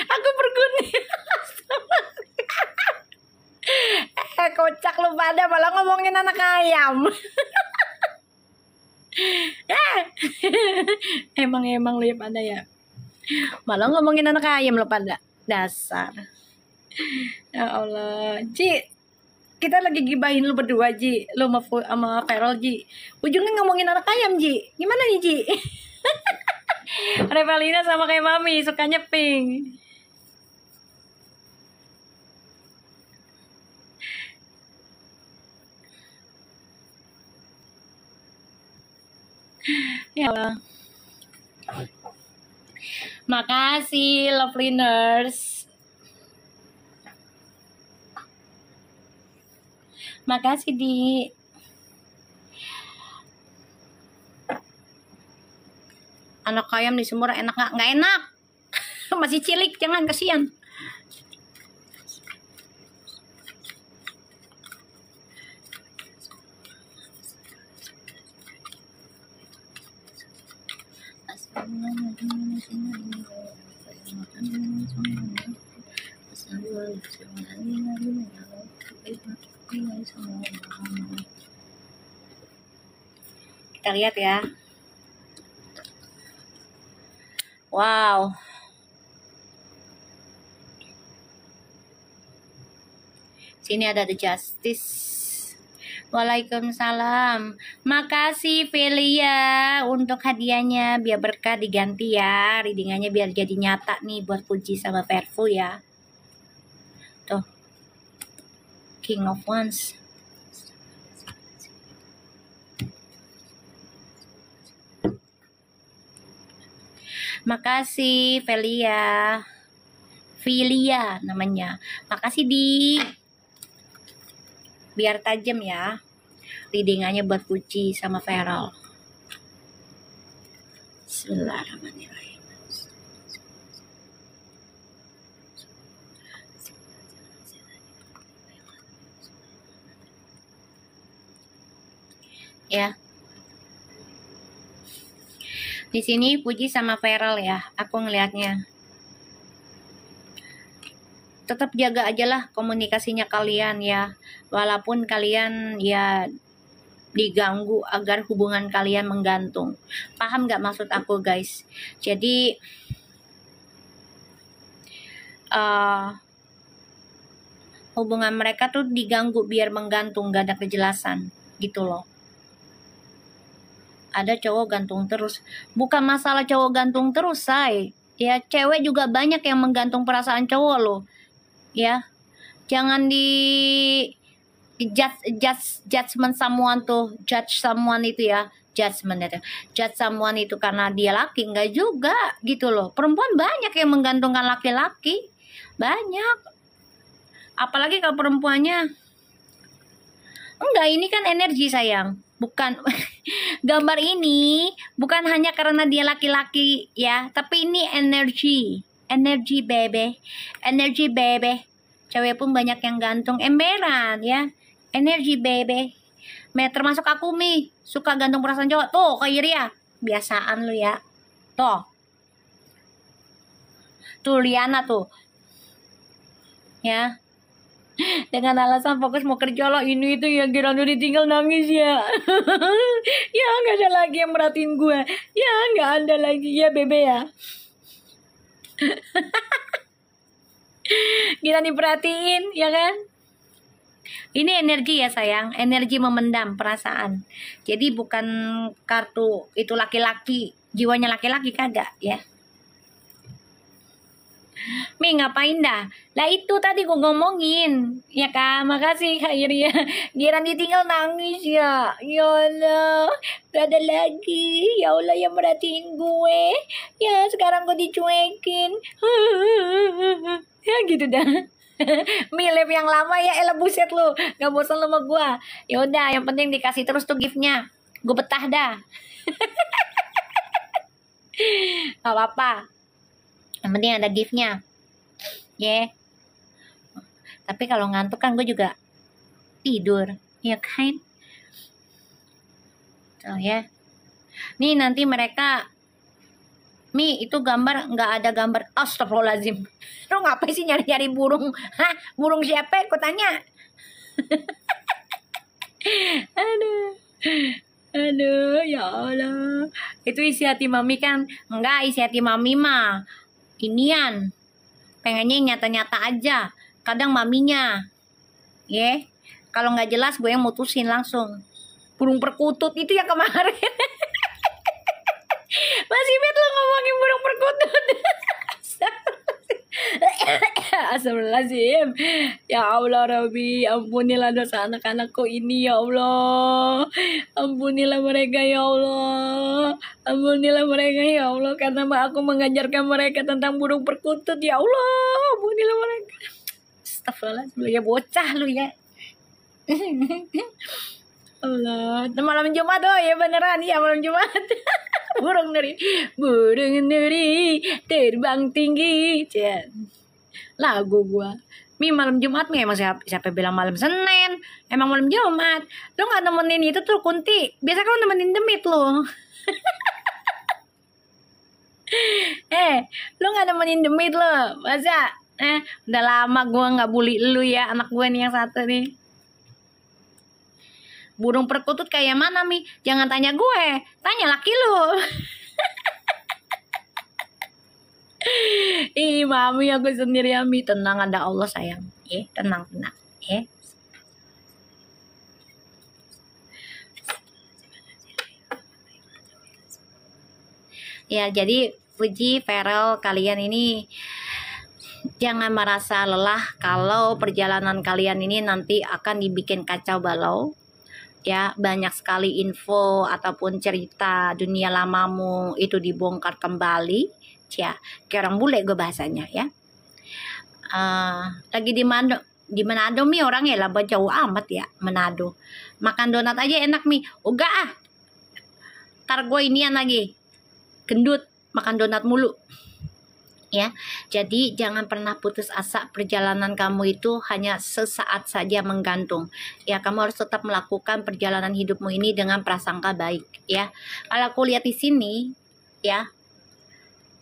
Aku berguni. Kocak lu pada malah ngomongin anak ayam. Emang lu ya pada ya. Malah ngomongin anak ayam lu pada. Dasar. Ya Allah. Ci, kita lagi gibahin lu berdua Ji. Lu sama Feral Ji. Ujungnya ngomongin anak ayam Ji. Gimana nih Ji? Revalina sama kayak Mami, sukanya pink. Ya Allah. Makasih Loveliners. Makasih Di. Anak ayam di Sumur enak nggak? Nggak enak. Masih cilik, jangan, kasihan. Kita lihat ya. Wow. Sini ada The Justice. Waalaikumsalam. Makasih Velia untuk hadiahnya. Biar berkah diganti ya. Readingannya biar jadi nyata nih buat Puji sama Verfu ya. Tuh. King of Wands. Makasih Velia. Velia namanya. Makasih di. Biar tajam ya. Readingannya buat Puji sama Feral. Bismillahirrahmanirrahim. Ya. Di sini Puji sama Feral ya, aku ngelihatnya. Tetap jaga aja lah komunikasinya kalian ya. Walaupun kalian ya diganggu agar hubungan kalian menggantung. Paham nggak maksud aku guys? Jadi hubungan mereka tuh diganggu biar menggantung, gak ada kejelasan gitu loh. Ada cowok gantung terus. Bukan masalah cowok gantung terus, say. Ya, cewek juga banyak yang menggantung perasaan cowok loh. Ya. Jangan di judgment someone tuh, judge someone itu ya. Judge someone itu karena dia laki, enggak juga gitu loh. Perempuan banyak yang menggantungkan laki-laki. Banyak. Apalagi kalau perempuannya. Enggak, ini kan energi sayang. Bukan gambar ini bukan hanya karena dia laki-laki ya, tapi ini energi bebe, energi bebe. Cewek pun banyak yang gantung emberan ya, energi bebe. Termasuk aku Mi, suka gantung perasaan cowok. Tuh kayak Iria, biasaan lu ya. Tuh Liana tuh ya, dengan alasan fokus mau kerja lah ini itu ya, kira udah ditinggal nangis ya. Ya nggak ada lagi yang merhatiin gue ya, nggak ada lagi ya bebe ya. Kira diperhatiin ya kan. Ini energi ya sayang, energi memendam perasaan. Jadi bukan kartu itu laki-laki, jiwanya laki-laki kagak ya. Mi ngapain dah? Lah itu tadi gue ngomongin ya kak. Makasih kak Iria. Giran ditinggal nangis ya. Ya Allah, gak ada lagi. Ya Allah yang merhatiin gue. Ya sekarang gue dicuekin. Ya gitu dah. Mi live yang lama ya, elah buset lu. Gak bosan lu sama gue. Ya udah, yang penting dikasih terus tuh giftnya. Gue betah dah. Gak apa-apa. Yang penting ada giftnya. Ya. Tapi kalau ngantuk kan gue juga tidur. Ya kan? Tuh ya. Nih nanti mereka. Mi itu gambar nggak ada gambar. Astagfirullahaladzim. Lu ngapain sih nyari-nyari burung? Hah? Burung siapa? Aku tanya. Aduh, ya Allah. Itu isi hati mami kan? Enggak, isi hati mami mah inian, pengennya nyata-nyata aja. Kadang maminya ya, kalau nggak jelas gue yang mutusin langsung. Burung perkutut itu yang kemarin. Masih bet lo ngomongin burung perkutut. Astagfirullahaladzim. Ya Allah Rabbi, ampunilah dosa anak-anakku ini ya Allah. Ampunilah mereka ya Allah. Ampunilah mereka ya Allah, karena aku mengajarkan mereka tentang burung perkutut ya Allah. Ampunilah mereka. Astagfirullahaladzim, lu ya bocah lu ya. Allah, malam Jumat oh ya beneran ya, malam Jumat. burung nuri terbang tinggi. Lagu gua. Mi malam Jumat Mi, emang siapa bilang malam Senin? Emang malam Jumat. Lu gak nemenin itu tuh Kunti. Biasa kan nemenin demit lu. Lu gak nemenin demit lu. Masa? Udah lama gua gak bully lu ya, anak gua nih yang satu nih. Burung perkutut kayak mana Mi? Jangan tanya gue, tanya laki lu. Ih mami, aku sendiri ya Mi. Tenang, ada Allah sayang. Tenang ya. Jadi Puji, Feral, kalian ini jangan merasa lelah kalau perjalanan kalian ini nanti akan dibikin kacau balau. ya, banyak sekali info ataupun cerita dunia lamamu itu dibongkar kembali, ya, kayak orang bule gue bahasanya ya. Lagi di Manado mi orang ya lah jauh amat ya Manado. Makan donat aja enak mi. Uga ah. Ntar gue inian lagi. Gendut makan donat mulu. Ya. Jadi jangan pernah putus asa, perjalanan kamu itu hanya sesaat saja menggantung. Ya, kamu harus tetap melakukan perjalanan hidupmu ini dengan prasangka baik ya. Kalau aku lihat di sini ya,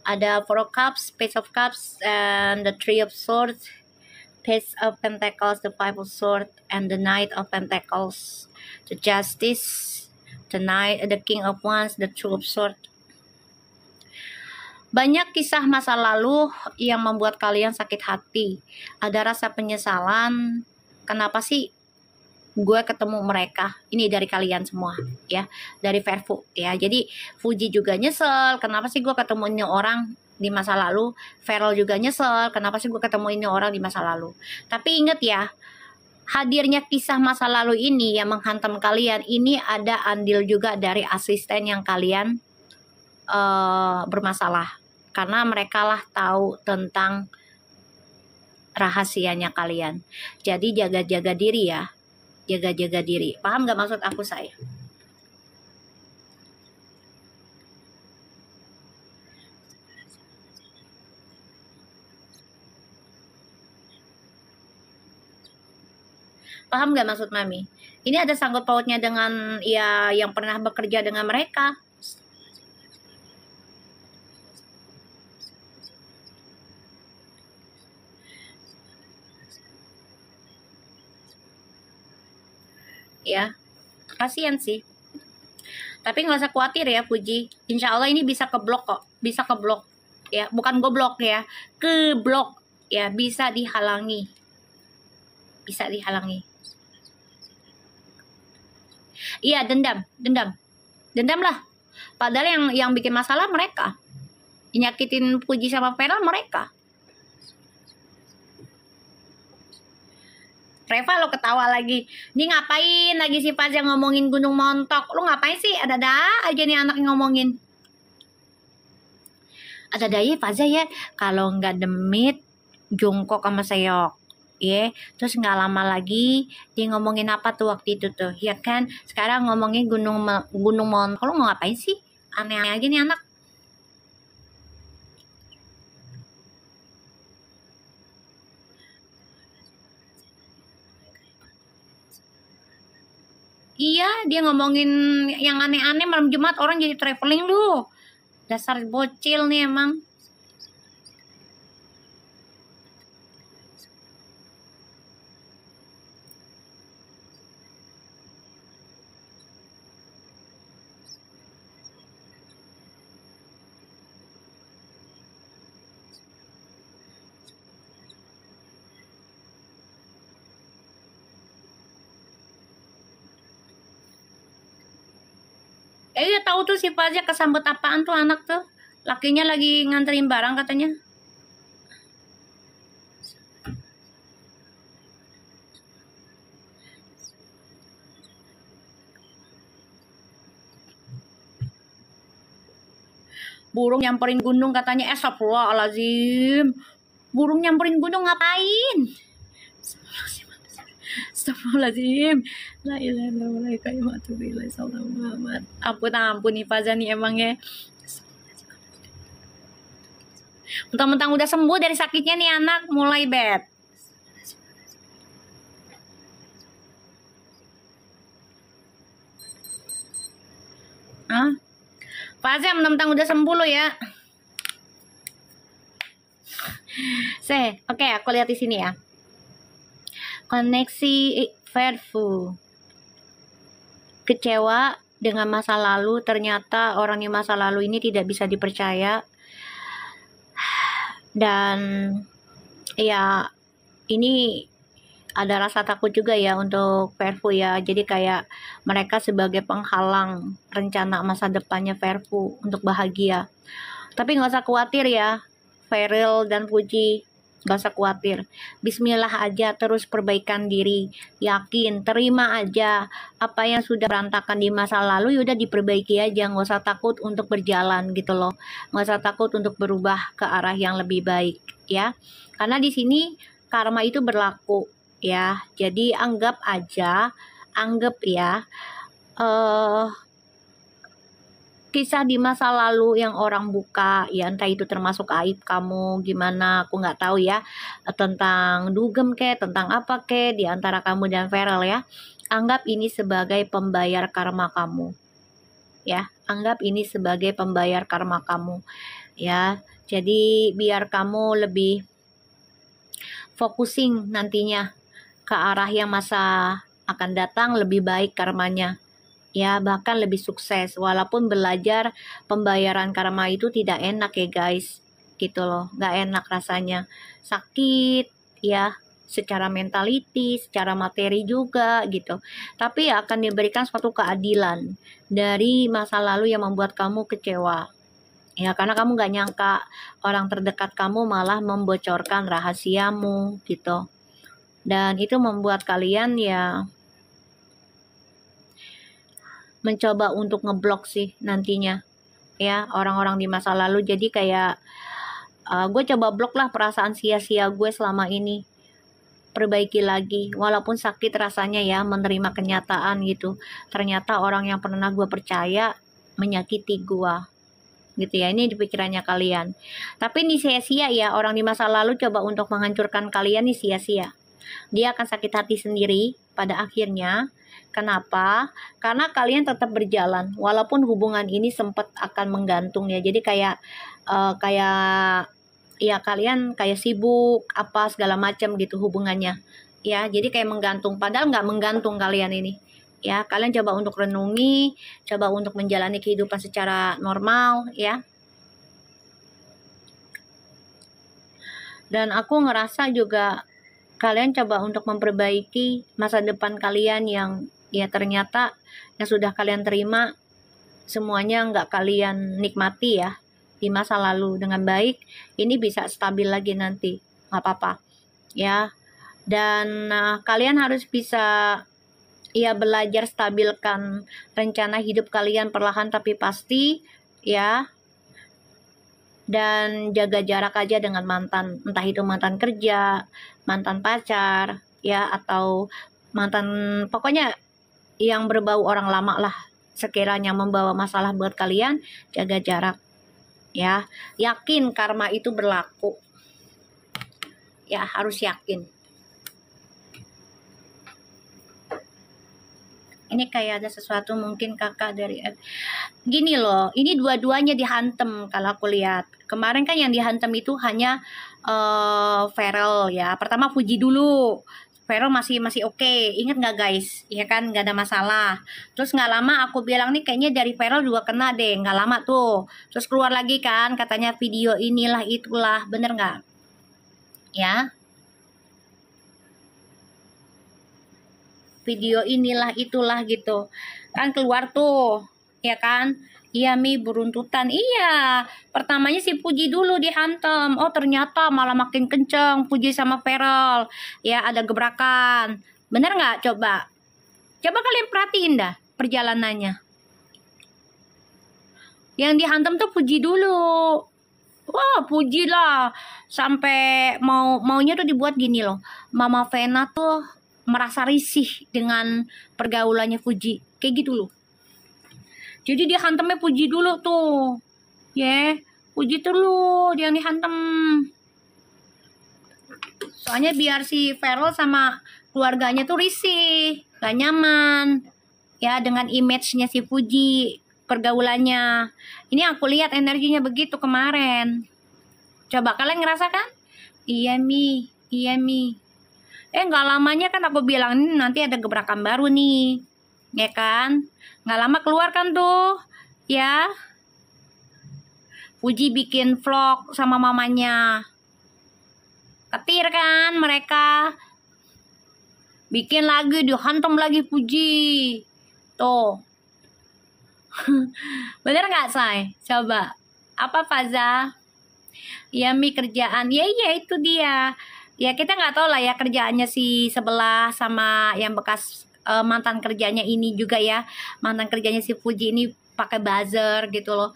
ada Four of Cups, Page of Cups, and the Three of Swords, Page of Pentacles, the Five of Swords, and the Knight of Pentacles, the Justice, the Knight, the King of Wands, the Two of Swords. Banyak kisah masa lalu yang membuat kalian sakit hati. Ada rasa penyesalan. Kenapa sih gue ketemu mereka? Ini dari kalian semua ya, dari Verfu ya. Jadi Fuji juga nyesel, kenapa sih gue ketemu ini orang di masa lalu. Feral juga nyesel, kenapa sih gue ketemu ini orang di masa lalu. Tapi inget ya, hadirnya kisah masa lalu ini yang menghantam kalian, ini ada andil juga dari asisten yang kalian bermasalah, karena mereka lah tahu tentang rahasianya kalian. Jadi jaga-jaga diri ya, jaga-jaga diri. Paham gak maksud aku saya? Paham gak maksud Mami? Ini ada sangkut pautnya dengan ya yang pernah bekerja dengan mereka. Ya, kasihan sih. Tapi nggak usah khawatir ya Fuji. Insya Allah ini bisa keblok kok, bisa keblok. Ya, bukan goblok ya, keblok ya, bisa dihalangi, bisa dihalangi. Iya, dendam lah. Padahal yang bikin masalah mereka, nyakitin Fuji sama Feral mereka. Reva lo ketawa lagi. Ini ngapain lagi si Faza ngomongin Gunung Montok? Lo ngapain sih? Ada-ada aja nih anak ngomongin. Ada-ada ya Faza ya. Kalau nggak demit, jongkok sama Seyok. Ya, terus nggak lama lagi dia ngomongin apa tuh waktu itu tuh, ya kan? Sekarang ngomongin Gunung Montok. Lo ngapain sih? Aneh-aneh aja nih anak. Iya, dia ngomongin yang aneh-aneh malam Jumat, orang jadi traveling lu. Dasar bocil nih emang. Ya tahu tuh si Faza kesambet apaan tuh anak tuh. Lakinya lagi nganterin barang katanya. Burung nyamperin gunung katanya. Astagfirullahaladzim. Burung nyamperin gunung ngapain? Astagfirullahaladzim. La ilaha illallah. Ampun nih Faza nih emangnya. Mentang-mentang udah sembuh dari sakitnya nih anak mulai bad. Hah? Faza mentang-mentang udah sembuh lo ya. Oke, aku lihat di sini ya. Koneksi Verfu. Kecewa dengan masa lalu, ternyata orang yang masa lalu ini tidak bisa dipercaya. Dan ya ini ada rasa takut juga ya untuk Verfu ya. Jadi kayak mereka sebagai penghalang rencana masa depannya Verfu untuk bahagia. Tapi nggak usah khawatir ya, Feral dan Fuji. Gak usah khawatir. Bismillah aja, terus perbaikan diri. Yakin, terima aja apa yang sudah berantakan di masa lalu, yaudah diperbaiki aja. Gak usah takut untuk berjalan gitu loh. Gak usah takut untuk berubah ke arah yang lebih baik ya. Karena di sini karma itu berlaku ya. Jadi anggap ya kisah di masa lalu yang orang buka ya, entah itu termasuk aib kamu gimana aku nggak tahu ya, tentang dugem tentang apa di antara kamu dan Feral ya, anggap ini sebagai pembayar karma kamu ya, anggap ini sebagai pembayar karma kamu ya. Jadi biar kamu lebih focusing nantinya ke arah yang masa akan datang lebih baik karmanya ya, bahkan lebih sukses. Walaupun belajar pembayaran karma itu tidak enak ya guys, gitu loh, nggak enak rasanya, sakit ya, secara mentality, secara materi juga gitu. Tapi akan diberikan suatu keadilan dari masa lalu yang membuat kamu kecewa ya, karena kamu nggak nyangka orang terdekat kamu malah membocorkan rahasiamu gitu, dan itu membuat kalian ya mencoba untuk ngeblok sih nantinya ya orang-orang di masa lalu. Jadi kayak gue coba blok lah perasaan sia-sia gue selama ini, perbaiki lagi walaupun sakit rasanya ya menerima kenyataan gitu, ternyata orang yang pernah gue percaya menyakiti gue gitu ya. Ini di pikirannya kalian, tapi ini sia-sia ya, orang di masa lalu coba untuk menghancurkan kalian nih sia-sia. Dia akan sakit hati sendiri pada akhirnya. Kenapa? Karena kalian tetap berjalan walaupun hubungan ini sempat akan menggantung ya. Jadi kayak ya kalian kayak sibuk apa segala macam gitu hubungannya ya. Jadi kayak menggantung, padahal nggak menggantung kalian ini ya. Kalian coba untuk renungi, coba untuk menjalani kehidupan secara normal ya. Dan aku ngerasa juga kalian coba untuk memperbaiki masa depan kalian yang ya ternyata yang sudah kalian terima semuanya nggak kalian nikmati ya di masa lalu dengan baik. Ini bisa stabil lagi nanti, nggak apa-apa ya. Dan kalian harus bisa ya belajar stabilkan rencana hidup kalian perlahan tapi pasti ya. Dan jaga jarak aja dengan mantan, entah itu mantan kerja, mantan pacar ya, atau mantan pokoknya yang berbau orang lama lah. Sekiranya membawa masalah buat kalian, jaga jarak ya. Yakin karma itu berlaku ya, harus yakin. Ini kayak ada sesuatu mungkin kakak dari gini loh, ini dua-duanya dihantem kalau aku lihat. Kemarin kan yang dihantem itu hanya Feral ya. Pertama puji dulu, Feral masih oke. Ingat nggak guys? Ya kan, nggak ada masalah. Terus nggak lama aku bilang nih kayaknya dari Feral juga kena deh. Nggak lama tuh. Terus keluar lagi kan katanya video inilah itulah. Bener nggak? Ya. Video inilah itulah gitu. Kan keluar tuh. Ya kan? Iya Mi, beruntutan. Iya. Pertamanya si Puji dulu dihantam. Oh ternyata malah makin kenceng Puji sama Feral. Ya ada gebrakan. Bener nggak? Coba. Coba kalian perhatiin dah perjalanannya. Yang dihantam tuh Puji dulu. Wah Puji lah. Sampai maunya tuh dibuat gini loh. Mama Vena tuh merasa risih dengan pergaulannya Puji. Kayak gitu loh. Jadi dia hantamnya Puji dulu tuh. Ya, Puji dulu yang dihantam. Soalnya biar si Feral sama keluarganya tuh risih, gak nyaman. Ya, dengan image-nya si Puji, pergaulannya. Ini aku lihat energinya begitu kemarin. Coba kalian ngerasakan? Iya Mi, iya Mi. Nggak lamanya kan aku bilang ini nanti ada gebrakan baru nih. Ya kan? Nggak lama keluar kan tuh. Ya. Puji bikin vlog sama mamanya. Ketir kan mereka. Bikin lagi, dihantam lagi Puji. Tuh. Bener nggak Say? Coba. Apa Faza? Ya Mi kerjaan, ya iya itu dia. Ya kita nggak tahu lah ya kerjaannya si sebelah sama yang bekas mantan kerjanya ini juga ya. Mantan kerjanya si Fuji ini pakai buzzer gitu loh.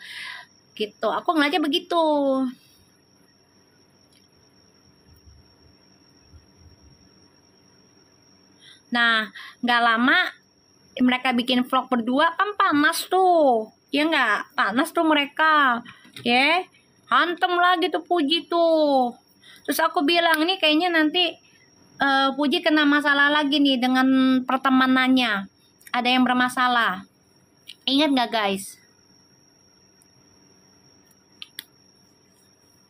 Gitu. Aku ngeliatnya begitu. Nah, nggak lama mereka bikin vlog berdua kan panas tuh. Ya nggak? Panas tuh mereka. Ya, hantem lagi tuh Puji tuh. Terus aku bilang ini kayaknya nanti Puji kena masalah lagi nih dengan pertemanannya. Ada yang bermasalah. Ingat nggak guys?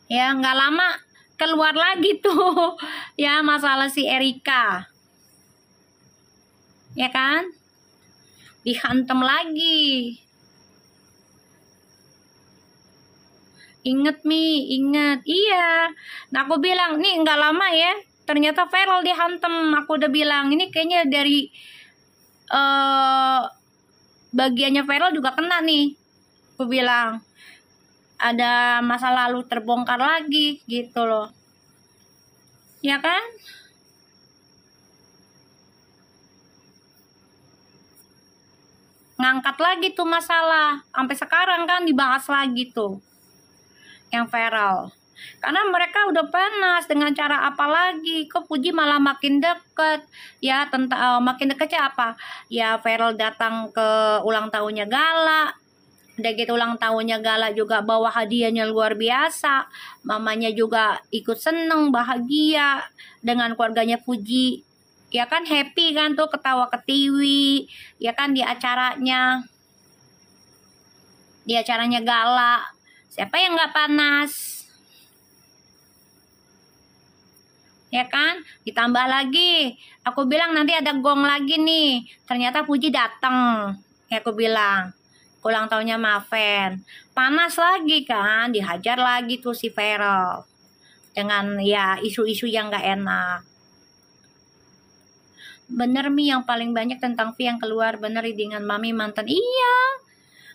Ya nggak lama keluar lagi tuh ya masalah si Erika. Ya kan? Dihantam lagi. Ingat Mi, ingat. Iya. Nah aku bilang, nih nggak lama ya. Ternyata Feral dihantam. Aku udah bilang, ini kayaknya dari bagiannya Feral juga kena nih. Aku bilang, ada masa lalu terbongkar lagi gitu loh. Ya kan? Ngangkat lagi tuh masalah. Sampai sekarang kan dibahas lagi tuh. Yang Feral. Karena mereka udah panas dengan cara apa lagi? Kok Puji malah makin deket? Ya tentang makin deketnya apa? Ya Feral datang ke ulang tahunnya Gala. Udah gitu ulang tahunnya Gala juga bawa hadiahnya luar biasa. Mamanya juga ikut seneng, bahagia dengan keluarganya Puji. Ya kan happy kan tuh ketawa ketiwi. Ya kan di acaranya. Di acaranya Gala. Siapa yang nggak panas? Ya kan? Ditambah lagi. Aku bilang nanti ada gong lagi nih. Ternyata Puji datang. Ya aku bilang. Ulang tahunnya Maven. Panas lagi kan. Dihajar lagi tuh si Feral. Dengan ya isu-isu yang gak enak. Bener Mi yang paling banyak tentang Vi yang keluar. Bener dengan Mami mantan. Iya.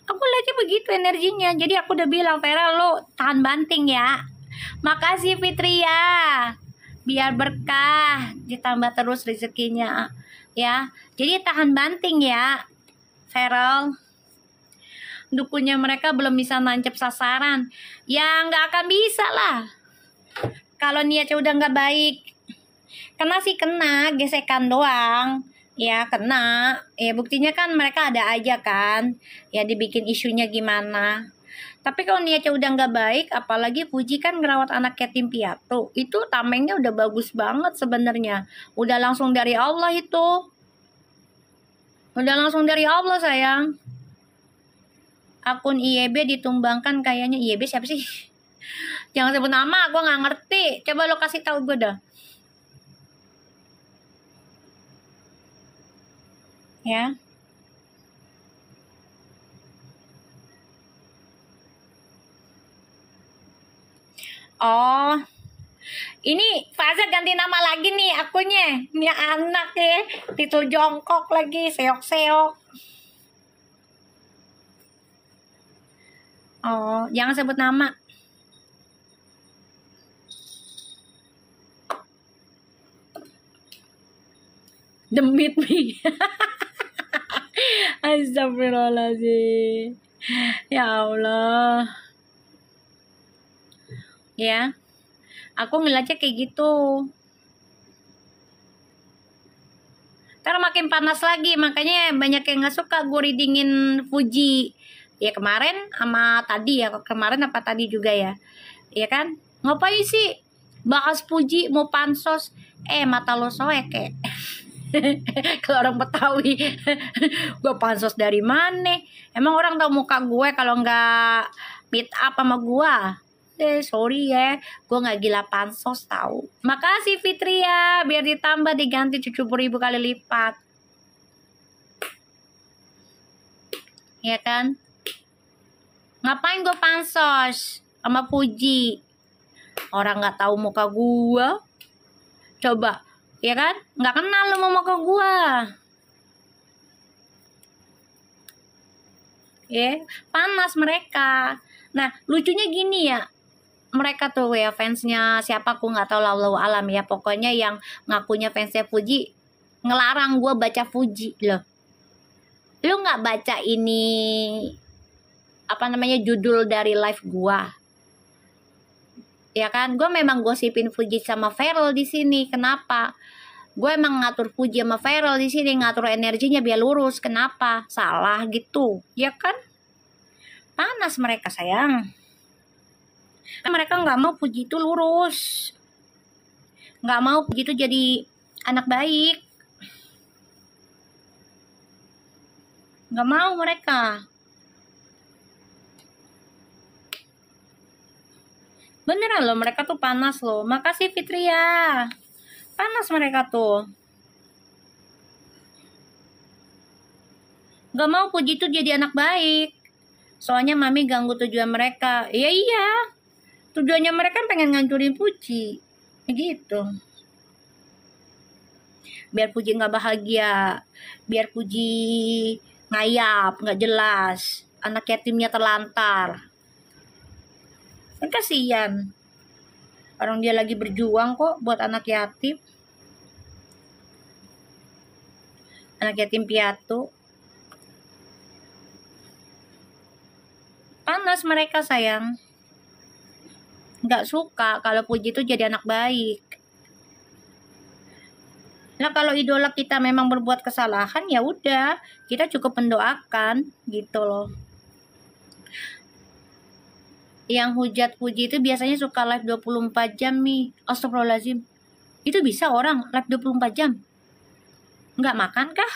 Aku lihatnya begitu energinya. Jadi aku udah bilang Feral lo tahan banting ya. Makasih Fitria. Biar berkah, ditambah terus rezekinya ya. Jadi tahan banting ya Feral. Dukunnya mereka belum bisa nancep sasaran. Ya nggak akan bisa lah kalau niatnya udah nggak baik. Kena sih kena, gesekan doang. Ya kena. Ya buktinya kan mereka ada aja kan. Ya dibikin isunya gimana. Tapi kalau niatnya udah nggak baik, apalagi Puji kan ngerawat anak yatim piatu, itu tamengnya udah bagus banget sebenarnya. Udah langsung dari Allah itu. Udah langsung dari Allah sayang. Akun IYB ditumbangkan kayaknya. IYB siapa sih? Jangan sebut nama, gue nggak ngerti. Coba lo kasih tahu gue dah. Ya. Oh, ini Faza ganti nama lagi nih akunnya. Ini anak ya, titel jongkok lagi, seok-seok. Oh, jangan sebut nama. Demit nih. Astagfirullahaladzim. Ya Allah. Ya. Aku ngeliatnya kayak gitu. Ntar makin panas lagi, makanya banyak yang gak suka gue readingin Fuji. Ya kemarin sama tadi ya, kemarin apa tadi juga ya. Ya kan? Ngapain sih bahas Fuji mau pansos? Mata lo soek kayak. Kalau orang Betawi. Gue pansos dari mana? Emang orang tahu muka gue kalau nggak meet up sama gue? Sorry ya, gue nggak gila pansos tahu. Makasih Fitria, biar ditambah diganti 70.000 kali lipat. Ya kan? Ngapain gue pansos sama Puji? Orang nggak tahu muka gue. Coba, ya kan? Nggak kenal lo sama muka gue. Ya, panas mereka. Nah, lucunya gini ya. mereka tuh ya fansnya siapa aku nggak tahu, lau alam ya, pokoknya yang ngakunya fansnya Fuji ngelarang gue baca Fuji loh. Lu nggak baca ini apa namanya judul dari live gue? Ya kan, gue memang gosipin Fuji sama Feral di sini. Kenapa? Gue emang ngatur Fuji sama Feral di sini, ngatur energinya biar lurus. Kenapa? Salah gitu, ya kan? Panas mereka sayang. Mereka nggak mau Fuji itu lurus, nggak mau Fuji itu jadi anak baik, nggak mau mereka. Beneran loh, mereka tuh panas loh. Makasih Fitria. Panas mereka tuh. Gak mau Fuji tuh jadi anak baik. Soalnya mami ganggu tujuan mereka. Iya. Tujuannya mereka pengen ngancurin Fuji. Gitu. Biar Fuji gak bahagia. Biar Fuji ngayap, gak jelas. Anak yatimnya terlantar. Kan kasihan. Orang dia lagi berjuang kok buat anak yatim. Anak yatim piatu. Panas mereka sayang. Nggak suka kalau Fuji itu jadi anak baik. Nah kalau idola kita memang berbuat kesalahan ya udah, kita cukup mendoakan gitu loh. Yang hujat Fuji itu biasanya suka live 24 jam nih. Astagfirullahaladzim. Itu bisa orang live 24 jam? Nggak makan kah?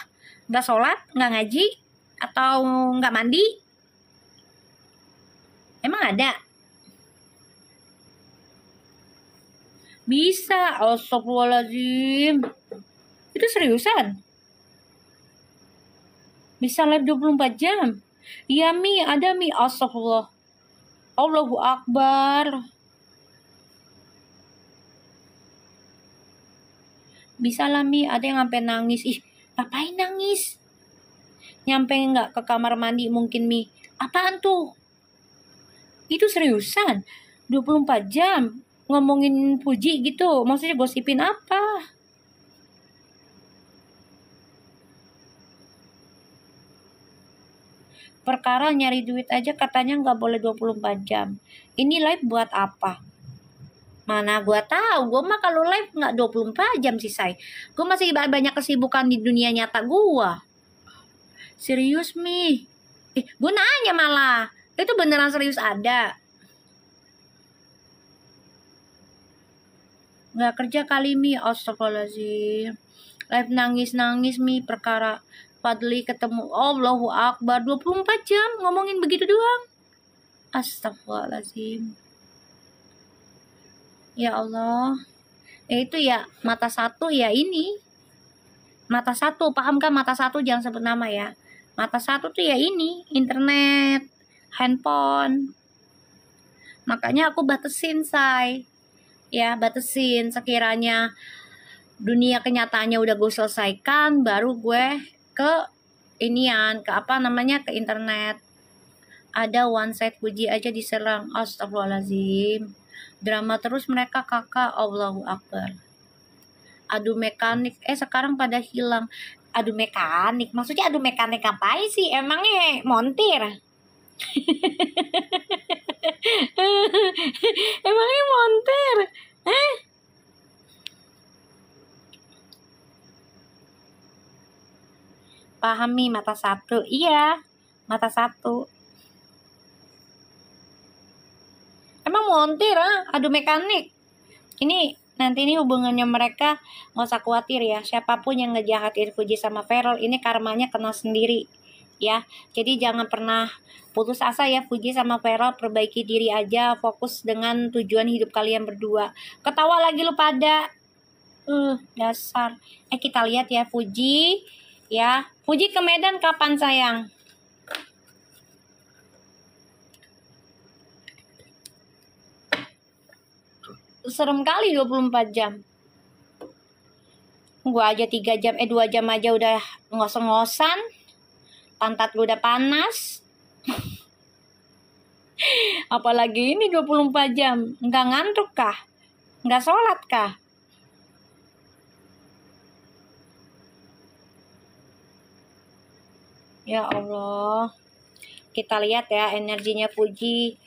Nggak sholat? Nggak ngaji? Atau nggak mandi? Emang ada? Bisa. Astagfirullahaladzim. Itu seriusan? Bisa live 24 jam? Iya Mi, ada Mi. Astagfirullah. Allahu Akbar. Bisa lah Mi, ada yang sampai nangis. Ih, ngapain nangis? Nyampe nggak ke kamar mandi mungkin Mi. Apaan tuh? Itu seriusan? 24 jam ngomongin Fuji gitu. Maksudnya gosipin apa? Perkara nyari duit aja katanya nggak boleh 24 jam. Ini live buat apa? Mana gua tahu, gua mah kalau live nggak 24 jam sih say. Gua masih banyak kesibukan di dunia nyata gua. Serius Mi? Gua nanya malah. Itu beneran serius ada? Nggak kerja kali Mi? Astagfirullahaladzim. Live nangis-nangis Mi perkara Fadli ketemu. Allahu Akbar. 24 jam ngomongin begitu doang. Astagfirullahaladzim. Ya Allah. Itu ya mata satu ya ini. Mata satu, paham kan mata satu, jangan sebut nama ya. Mata satu tuh ya ini, internet, handphone. Makanya aku batasin say. Ya batasin, sekiranya dunia kenyataannya udah gue selesaikan, baru gue ke inian, ke apa namanya, ke internet. Ada one side Fuji aja diserang. Astagfirullahaladzim. Drama terus mereka kakak. Allahu Akbar. Adu mekanik. Sekarang pada hilang. Adu mekanik. Maksudnya adu mekanik ngapain sih? Emangnya montir? Emangnya montir? Pahami mata satu. Iya, mata satu. Emang montir adu mekanik. Ini nanti ini hubungannya mereka nggak usah khawatir ya. Siapapun yang ngejahatin Fuji sama Feral ini karmanya kena sendiri ya. Jadi jangan pernah putus asa ya. Fuji sama Feral perbaiki diri aja, fokus dengan tujuan hidup kalian berdua. Ketawa lagi lu pada. Dasar. Kita lihat ya Fuji ya. Fuji ke Medan kapan sayang? Serem kali 24 jam. Gua aja 3 jam, 2 jam aja udah ngos-ngosan. Pantat lu udah panas. Apalagi ini 24 jam. Nggak ngantuk kah? Nggak sholat kah? Ya Allah. Kita lihat ya energinya Puji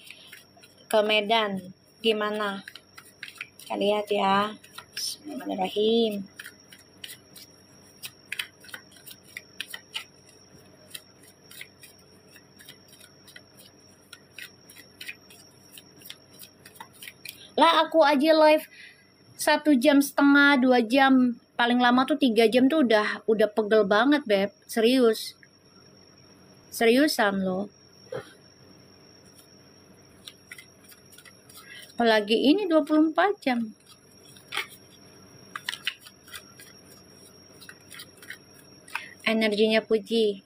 ke Medan. Gimana? Kita lihat ya. Bismillahirrahmanirrahim. Lah aku aja live 1,5 jam, 2 jam, paling lama tuh 3 jam tuh udah pegel banget beb, seriusan loh. Apalagi ini 24 jam. Energinya Puji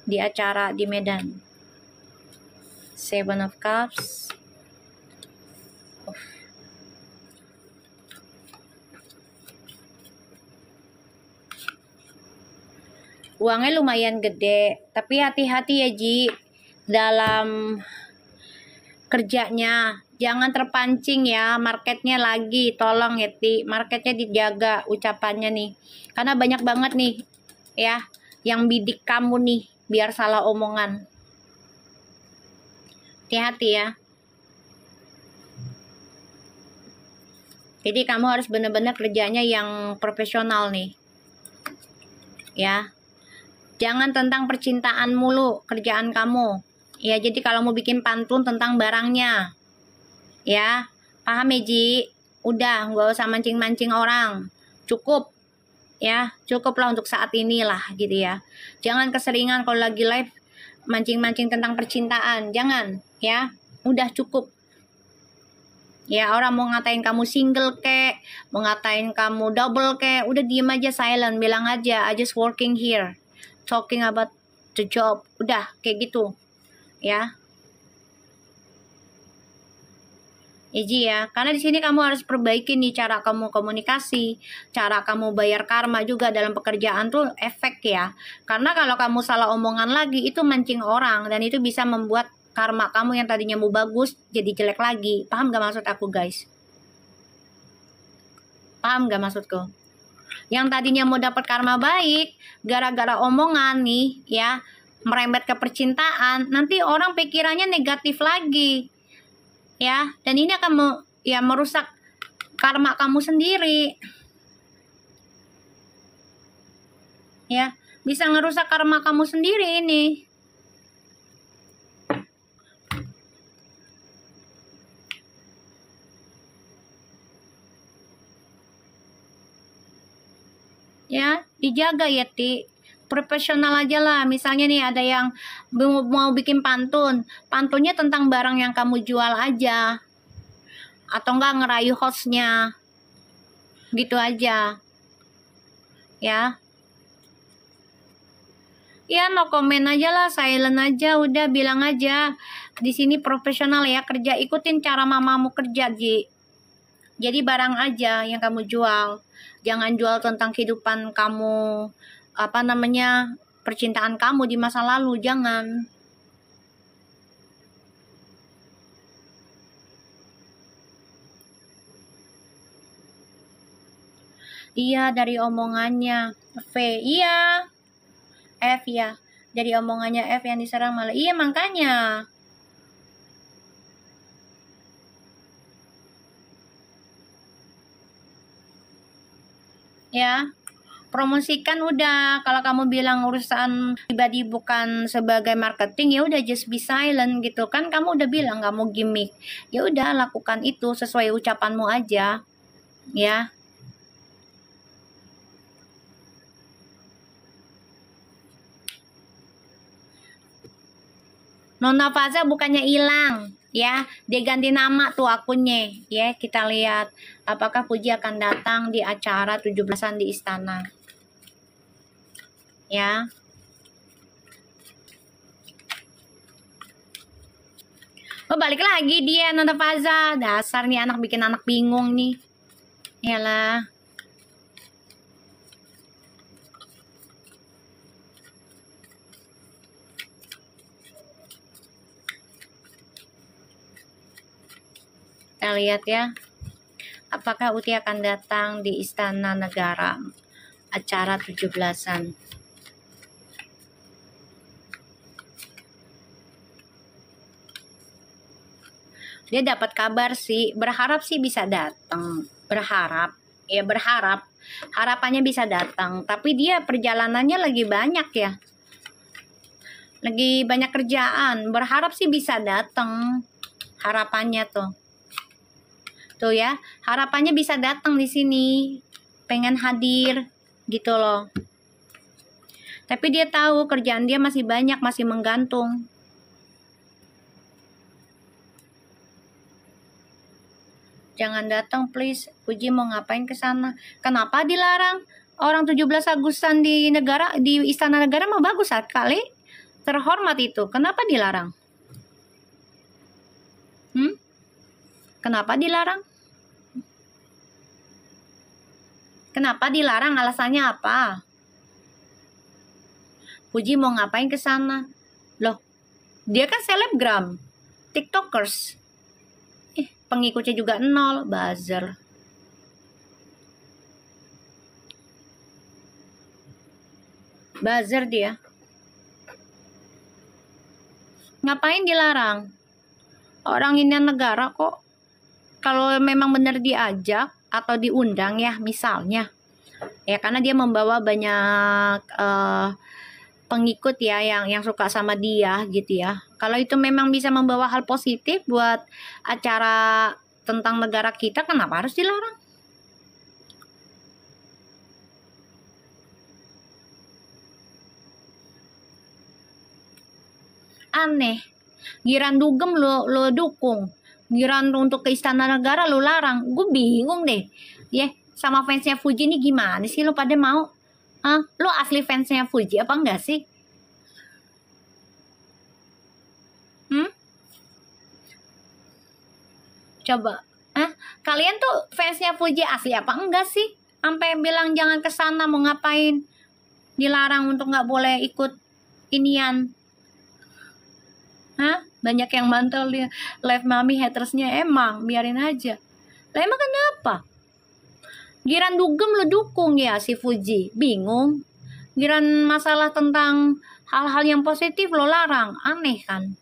di acara di Medan. Seven of Cups. Uangnya lumayan gede, tapi hati-hati ya Ji dalam kerjanya. Jangan terpancing ya, marketnya lagi, tolong ya Ti, marketnya dijaga ucapannya nih. Karena banyak banget nih ya yang bidik kamu nih biar salah omongan. Hati-hati ya. Jadi kamu harus benar-benar kerjanya yang profesional nih. Ya. Jangan tentang percintaan mulu kerjaan kamu. Ya, jadi kalau mau bikin pantun tentang barangnya. Ya, paham ya Ji? Udah, nggak usah mancing-mancing orang. Cukup. Ya, cukuplah untuk saat ini lah gitu ya. Jangan keseringan kalau lagi live mancing-mancing tentang percintaan. Jangan, ya. Udah cukup. Ya, orang mau ngatain kamu single kek, mau ngatain kamu double kek, udah diem aja silent, bilang aja I just working here. Talking about the job, udah kayak gitu ya. Iji ya, karena di sini kamu harus perbaiki nih cara kamu komunikasi, cara kamu bayar karma juga dalam pekerjaan tuh efek ya. Karena kalau kamu salah omongan lagi itu mancing orang dan itu bisa membuat karma kamu yang tadinya mau bagus jadi jelek lagi. Paham gak maksud aku guys? Paham gak maksudku? Yang tadinya mau dapat karma baik, gara-gara omongan nih, ya, merembet ke percintaan, nanti orang pikirannya negatif lagi, ya, dan ini akan merusak karma kamu sendiri, ya, bisa ngerusak karma kamu sendiri ini. Ya, dijaga ya Ti, profesional aja lah. Misalnya nih ada yang mau bikin pantunnya tentang barang yang kamu jual aja, atau enggak ngerayu hostnya, gitu aja ya. Ya no comment aja lah, silent aja, udah bilang aja di sini profesional ya kerja, ikutin cara mamamu kerja Ji. Jadi barang aja yang kamu jual. Jangan jual tentang kehidupan kamu, apa namanya, percintaan kamu di masa lalu, jangan. Iya, dari omongannya V, iya. F ya, dari omongannya F yang diserang malah. Iya, makanya. Ya, promosikan udah. Kalau kamu bilang urusan pribadi bukan sebagai marketing, ya udah just be silent gitu kan. Kamu udah bilang nggak mau gimmick, ya udah lakukan itu sesuai ucapanmu aja, ya. Nona Faza bukannya hilang, ya, dia ganti nama tuh akunnya, ya. Kita lihat apakah Puji akan datang di acara 17-an di istana, ya. Oh, balik lagi dia Nona Faza, dasar nih anak bikin anak bingung nih. Yalah. Kita lihat ya, apakah Uti akan datang di Istana Negara acara 17-an. Dia dapat kabar sih, berharap sih bisa datang, berharap, ya berharap, harapannya bisa datang, tapi dia perjalanannya lagi banyak ya, lagi banyak kerjaan, berharap sih bisa datang, harapannya tuh ya, harapannya bisa datang di sini, pengen hadir gitu loh, tapi dia tahu kerjaan dia masih banyak, masih menggantung. Jangan datang please, Puji mau ngapain ke sana? Kenapa dilarang? Orang 17 Agustusan di Istana Negara mah bagus sekali. Terhormat itu. Kenapa dilarang? Kenapa dilarang? Kenapa dilarang? Alasannya apa? Puji mau ngapain ke sana? Loh, dia kan selebgram, TikTokers. Pengikutnya juga 0, buzzer. Buzzer dia. Ngapain dilarang? Orang ini negara kok. Kalau memang benar diajak atau diundang ya misalnya. Ya karena dia membawa banyak pengikut ya yang suka sama dia gitu ya. Kalau itu memang bisa membawa hal positif buat acara tentang negara kita, kenapa harus dilarang? Aneh. Giran dugem lo dukung. Giran untuk ke Istana Negara lo larang. Gue bingung deh. Ya, sama fansnya Fuji ini gimana sih lo pada mau? Lo asli fansnya Fuji apa enggak sih? Coba, kalian tuh fansnya Fuji asli apa enggak sih? Sampai bilang jangan ke sana, mau ngapain? Dilarang untuk nggak boleh ikut inian. Banyak yang mantel dia live mami hatersnya, emang biarin aja. Lah emang kenapa? Giran dugem lo dukung ya si Fuji, bingung. Giran masalah tentang hal-hal yang positif lo larang, aneh kan?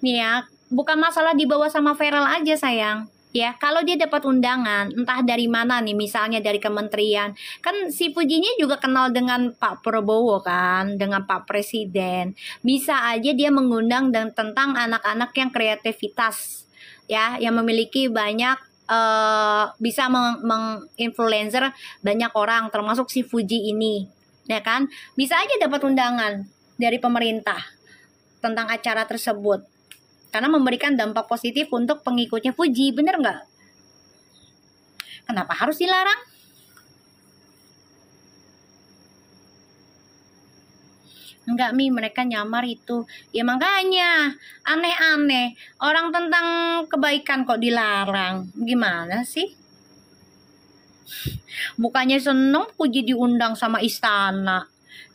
Nih ya, bukan masalah dibawa sama Feral aja sayang. Ya, kalau dia dapat undangan, entah dari mana nih, misalnya dari kementerian. Kan si Fujinya juga kenal dengan Pak Prabowo kan, dengan Pak Presiden. Bisa aja dia mengundang tentang anak-anak yang kreativitas. Ya, yang memiliki banyak bisa menginfluencer banyak orang, termasuk si Fuji ini. Ya kan? Bisa aja dapat undangan dari pemerintah tentang acara tersebut. Karena memberikan dampak positif untuk pengikutnya Fuji, bener nggak? Kenapa harus dilarang? Enggak Mi, mereka nyamar itu. Ya makanya, aneh-aneh. Orang tentang kebaikan kok dilarang. Gimana sih? Bukannya seneng Fuji diundang sama istana.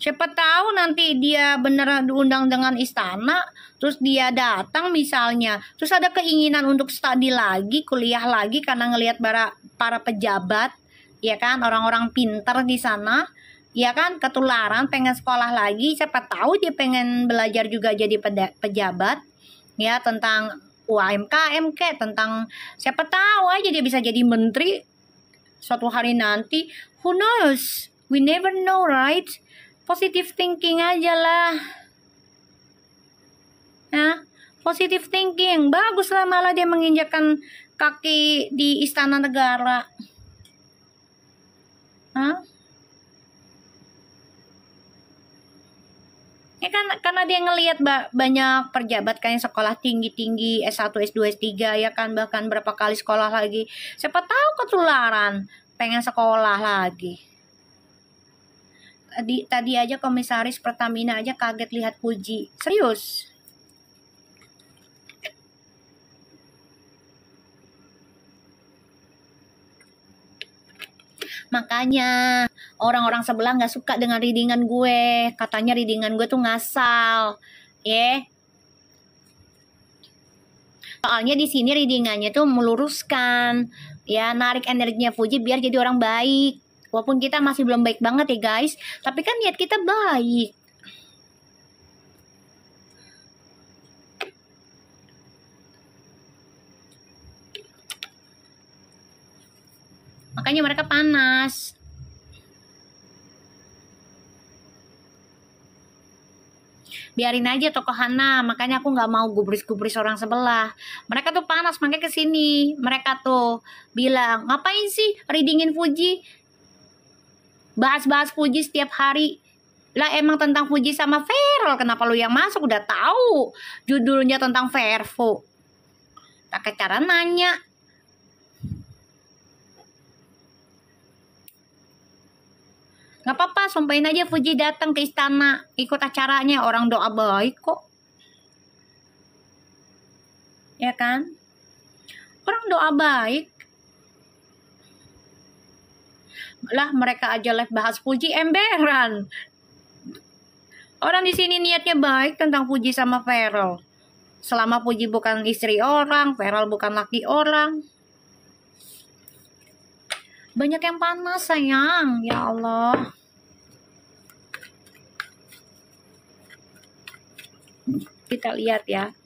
Siapa tahu nanti dia beneran diundang dengan istana, terus dia datang misalnya, terus ada keinginan untuk studi lagi, kuliah lagi karena ngelihat para pejabat, ya kan, orang-orang pintar di sana, ya kan, ketularan pengen sekolah lagi, siapa tahu dia pengen belajar juga jadi pejabat, ya tentang UMKM tentang siapa tahu aja dia bisa jadi menteri suatu hari nanti, who knows, we never know, right? Positive thinking aja lah. Ya, positive thinking. Bagus lah malah dia menginjakkan kaki di Istana Negara. Ya kan karena dia ngelihat banyak pejabat kayak sekolah tinggi-tinggi S1, S2, S3 ya kan, bahkan berapa kali sekolah lagi. Siapa tahu ketularan pengen sekolah lagi. Tadi aja komisaris Pertamina aja kaget lihat Puji. Serius. Makanya orang-orang sebelah nggak suka dengan readingan gue, katanya readingan gue tuh ngasal, ya. Soalnya di sini readingannya tuh meluruskan, ya, narik energinya Fuji biar jadi orang baik. Walaupun kita masih belum baik banget ya guys, tapi kan niat kita baik. Makanya mereka panas. Biarin aja toko Hana, makanya aku nggak mau gubris-gubris orang sebelah. Mereka tuh panas, makanya kesini. Mereka tuh bilang, ngapain sih readingin Fuji? Bahas-bahas Fuji setiap hari. Lah emang tentang Fuji sama Feral, kenapa lu yang masuk? Udah tahu judulnya tentang Vervo. Pakai cara nanya. Gak apa-apa, sumpahin aja Fuji datang ke istana, ikut acaranya, orang doa baik kok. Ya kan? Orang doa baik. Lah mereka aja live bahas Fuji emberan. Orang di sini niatnya baik tentang Fuji sama Feral. Selama Fuji bukan istri orang, Feral bukan laki orang. Banyak yang panas sayang, ya Allah. Kita lihat ya.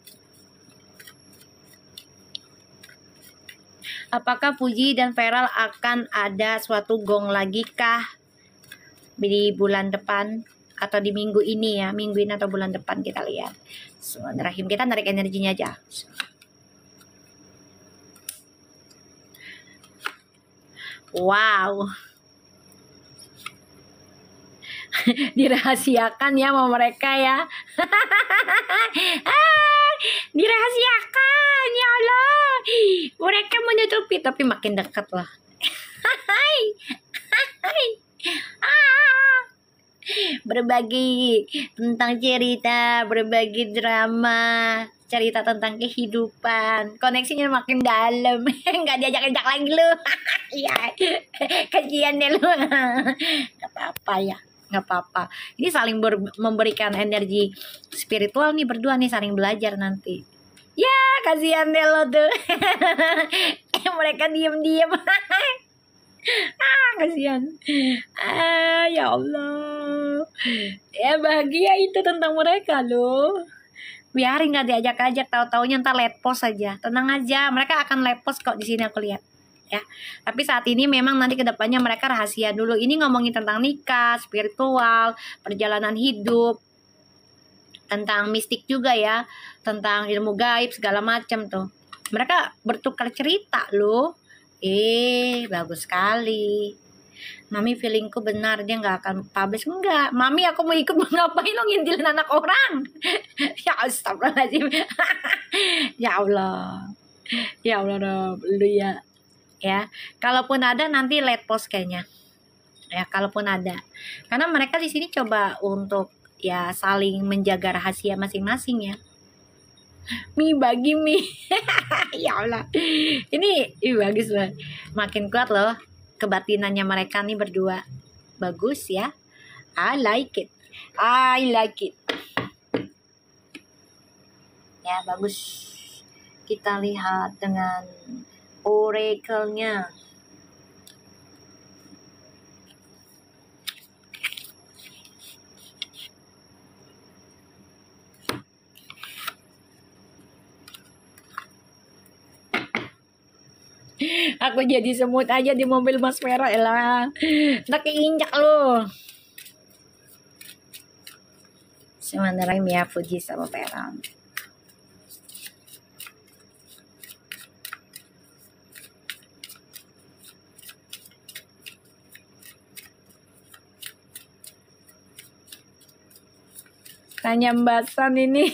Apakah Fuji dan Feral akan ada suatu gong lagi kah di bulan depan atau di minggu ini ya, minggu ini atau bulan depan, kita lihat. Rahim, kita narik energinya aja. Wow. Dirahasiakan ya sama mereka ya. Dirahasiakan ya Allah. Mereka menutupi tapi makin dekat lah. Berbagi tentang cerita, berbagi drama, cerita tentang kehidupan, koneksinya makin dalam. Nggak diajak-ajak lagi lu. Iya, kasihan deh lu. Nggak apa-apa ya, nggak apa-apa. Ini saling memberikan energi spiritual nih berdua nih, saling belajar nanti. Ya, kasihan deh lo tuh. Mereka diem-diem. Kasihan. Ya Allah. Ya bahagia itu tentang mereka loh. Biarin nggak diajak-ajak, tahu-taunya ntar lepos aja. Tenang aja, mereka akan lepos kok di sini aku lihat. Ya, tapi saat ini memang nanti kedepannya mereka rahasia dulu. Ini ngomongin tentang nikah, spiritual, perjalanan hidup, tentang mistik juga ya, tentang ilmu gaib segala macam tuh. Mereka bertukar cerita loh. Bagus sekali. Mami feelingku benar, dia nggak akan publish. Enggak, Mami aku mau ikut, ngapain lo ngintilin anak orang? Ya astagfirullahaladzim. Ya Allah. Ya Allah, lu ya. Ya, kalaupun ada nanti let post kayaknya. Ya, kalaupun ada. Karena mereka di sini coba untuk ya saling menjaga rahasia masing-masing ya. Mi bagi mi. Ya Allah. Ini bagus banget. Makin kuat loh kebatinannya mereka nih berdua. Bagus ya. I like it. I like it. Ya, bagus. Kita lihat dengan oracle-nya. Aku jadi semut aja di mobil Mas Vera, elah. Nak keinjak lo. Sementara Mia Fuji sama Vera. Tanya mbasan ini.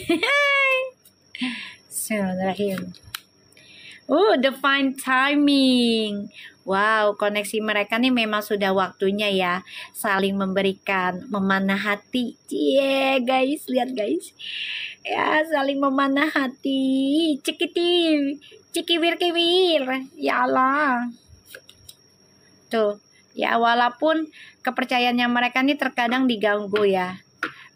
Bismillahirrahmanirrahim. The fine timing. Wow, koneksi mereka nih memang sudah waktunya ya saling memberikan, memanah hati. Guys, lihat guys. Ya, saling memanah hati. Cikiti, cikiwir-kiwir. Ya Allah. Tuh, Ya, walaupun kepercayaannya mereka nih terkadang diganggu ya.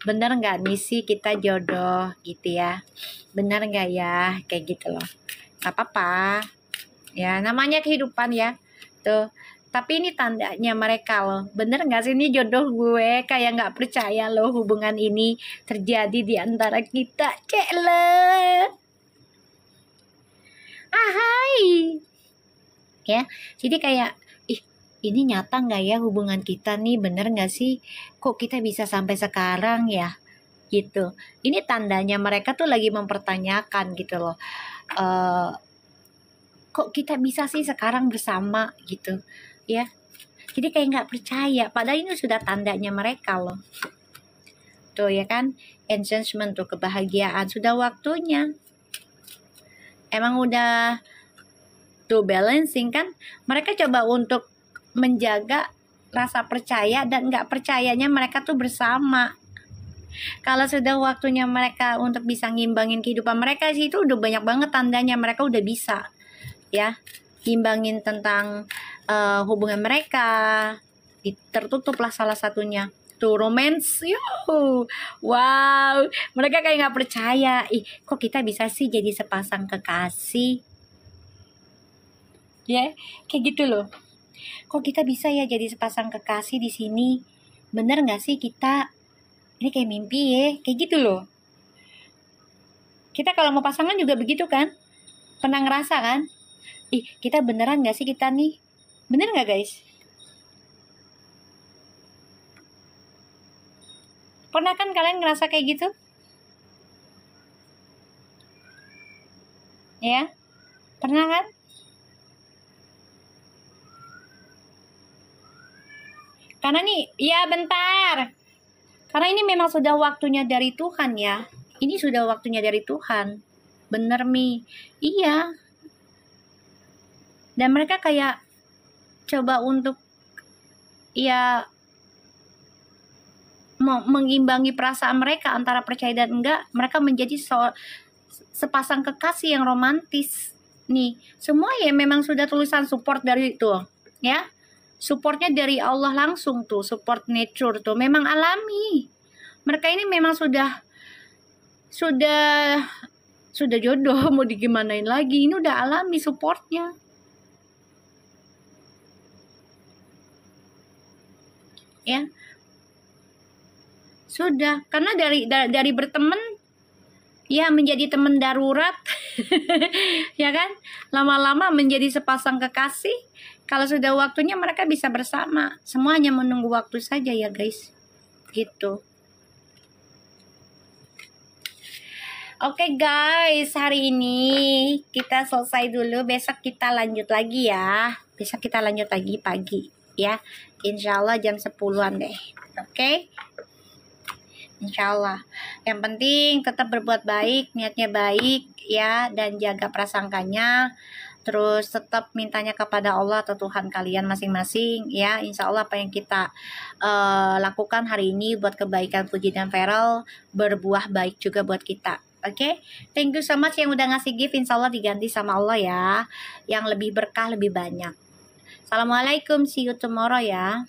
Bener nggak nih sih kita jodoh gitu ya? Bener nggak ya? Kayak gitu loh. Gak apa-apa. Ya, namanya kehidupan ya. Tuh. Tapi ini tandanya mereka loh. Bener nggak sih ini jodoh gue? Kayak nggak percaya loh hubungan ini terjadi di antara kita. Cek le. Ahai. Ya, jadi kayak ini nyata nggak ya hubungan kita nih, bener nggak sih? Kok kita bisa sampai sekarang ya? Gitu. Ini tandanya mereka tuh lagi mempertanyakan gitu loh. Kok kita bisa sih sekarang bersama gitu ya? Jadi kayak nggak percaya. Padahal ini sudah tandanya mereka loh. Tuh ya kan? Engagement tuh kebahagiaan. Sudah waktunya. Emang udah tuh balancing kan? Mereka coba untuk menjaga rasa percaya dan nggak percayanya mereka tuh bersama. Kalau sudah waktunya mereka untuk bisa ngimbangin kehidupan mereka sih, itu udah banyak banget tandanya mereka udah bisa ya ngimbangin tentang hubungan mereka. Tertutup lah salah satunya tuh romance. Wow, mereka kayak nggak percaya. Kok kita bisa sih jadi sepasang kekasih ya, kayak gitu loh. Kok kita bisa ya jadi sepasang kekasih di sini? Bener nggak sih kita? Ini kayak mimpi ya, kayak gitu loh. Kita kalau mau pasangan juga begitu kan? Pernah ngerasa kan? Kita beneran nggak sih kita nih? Bener nggak guys? Pernah kan kalian ngerasa kayak gitu? Ya? Pernah kan? Karena nih, ya bentar. Karena ini memang sudah waktunya dari Tuhan ya. Ini sudah waktunya dari Tuhan. Bener Mi. Iya. Dan mereka kayak coba untuk ya mengimbangi perasaan mereka antara percaya dan enggak. Mereka menjadi sepasang kekasih yang romantis. Nih, semua ya memang sudah tulisan support dari itu ya. Supportnya dari Allah langsung tuh, support nature tuh, memang alami. Mereka ini memang sudah jodoh, mau digimanain lagi, ini udah alami supportnya. Ya, sudah, karena dari berteman ya menjadi teman darurat, ya kan? Lama-lama menjadi sepasang kekasih. Kalau sudah waktunya mereka bisa bersama. Semuanya menunggu waktu saja ya guys. Gitu. Oke guys, hari ini kita selesai dulu. Besok kita lanjut lagi ya. Besok kita lanjut lagi pagi ya. Insya Allah jam 10-an deh. Oke? Insya Allah. Yang penting tetap berbuat baik, niatnya baik ya, dan jaga prasangkanya. Terus tetap mintanya kepada Allah atau Tuhan kalian masing-masing ya. Insya Allah apa yang kita lakukan hari ini buat kebaikan Puji dan Feral berbuah baik juga buat kita. Oke, thank you so much yang udah ngasih gift. Insya Allah diganti sama Allah ya, yang lebih berkah lebih banyak. Assalamualaikum, see you tomorrow ya.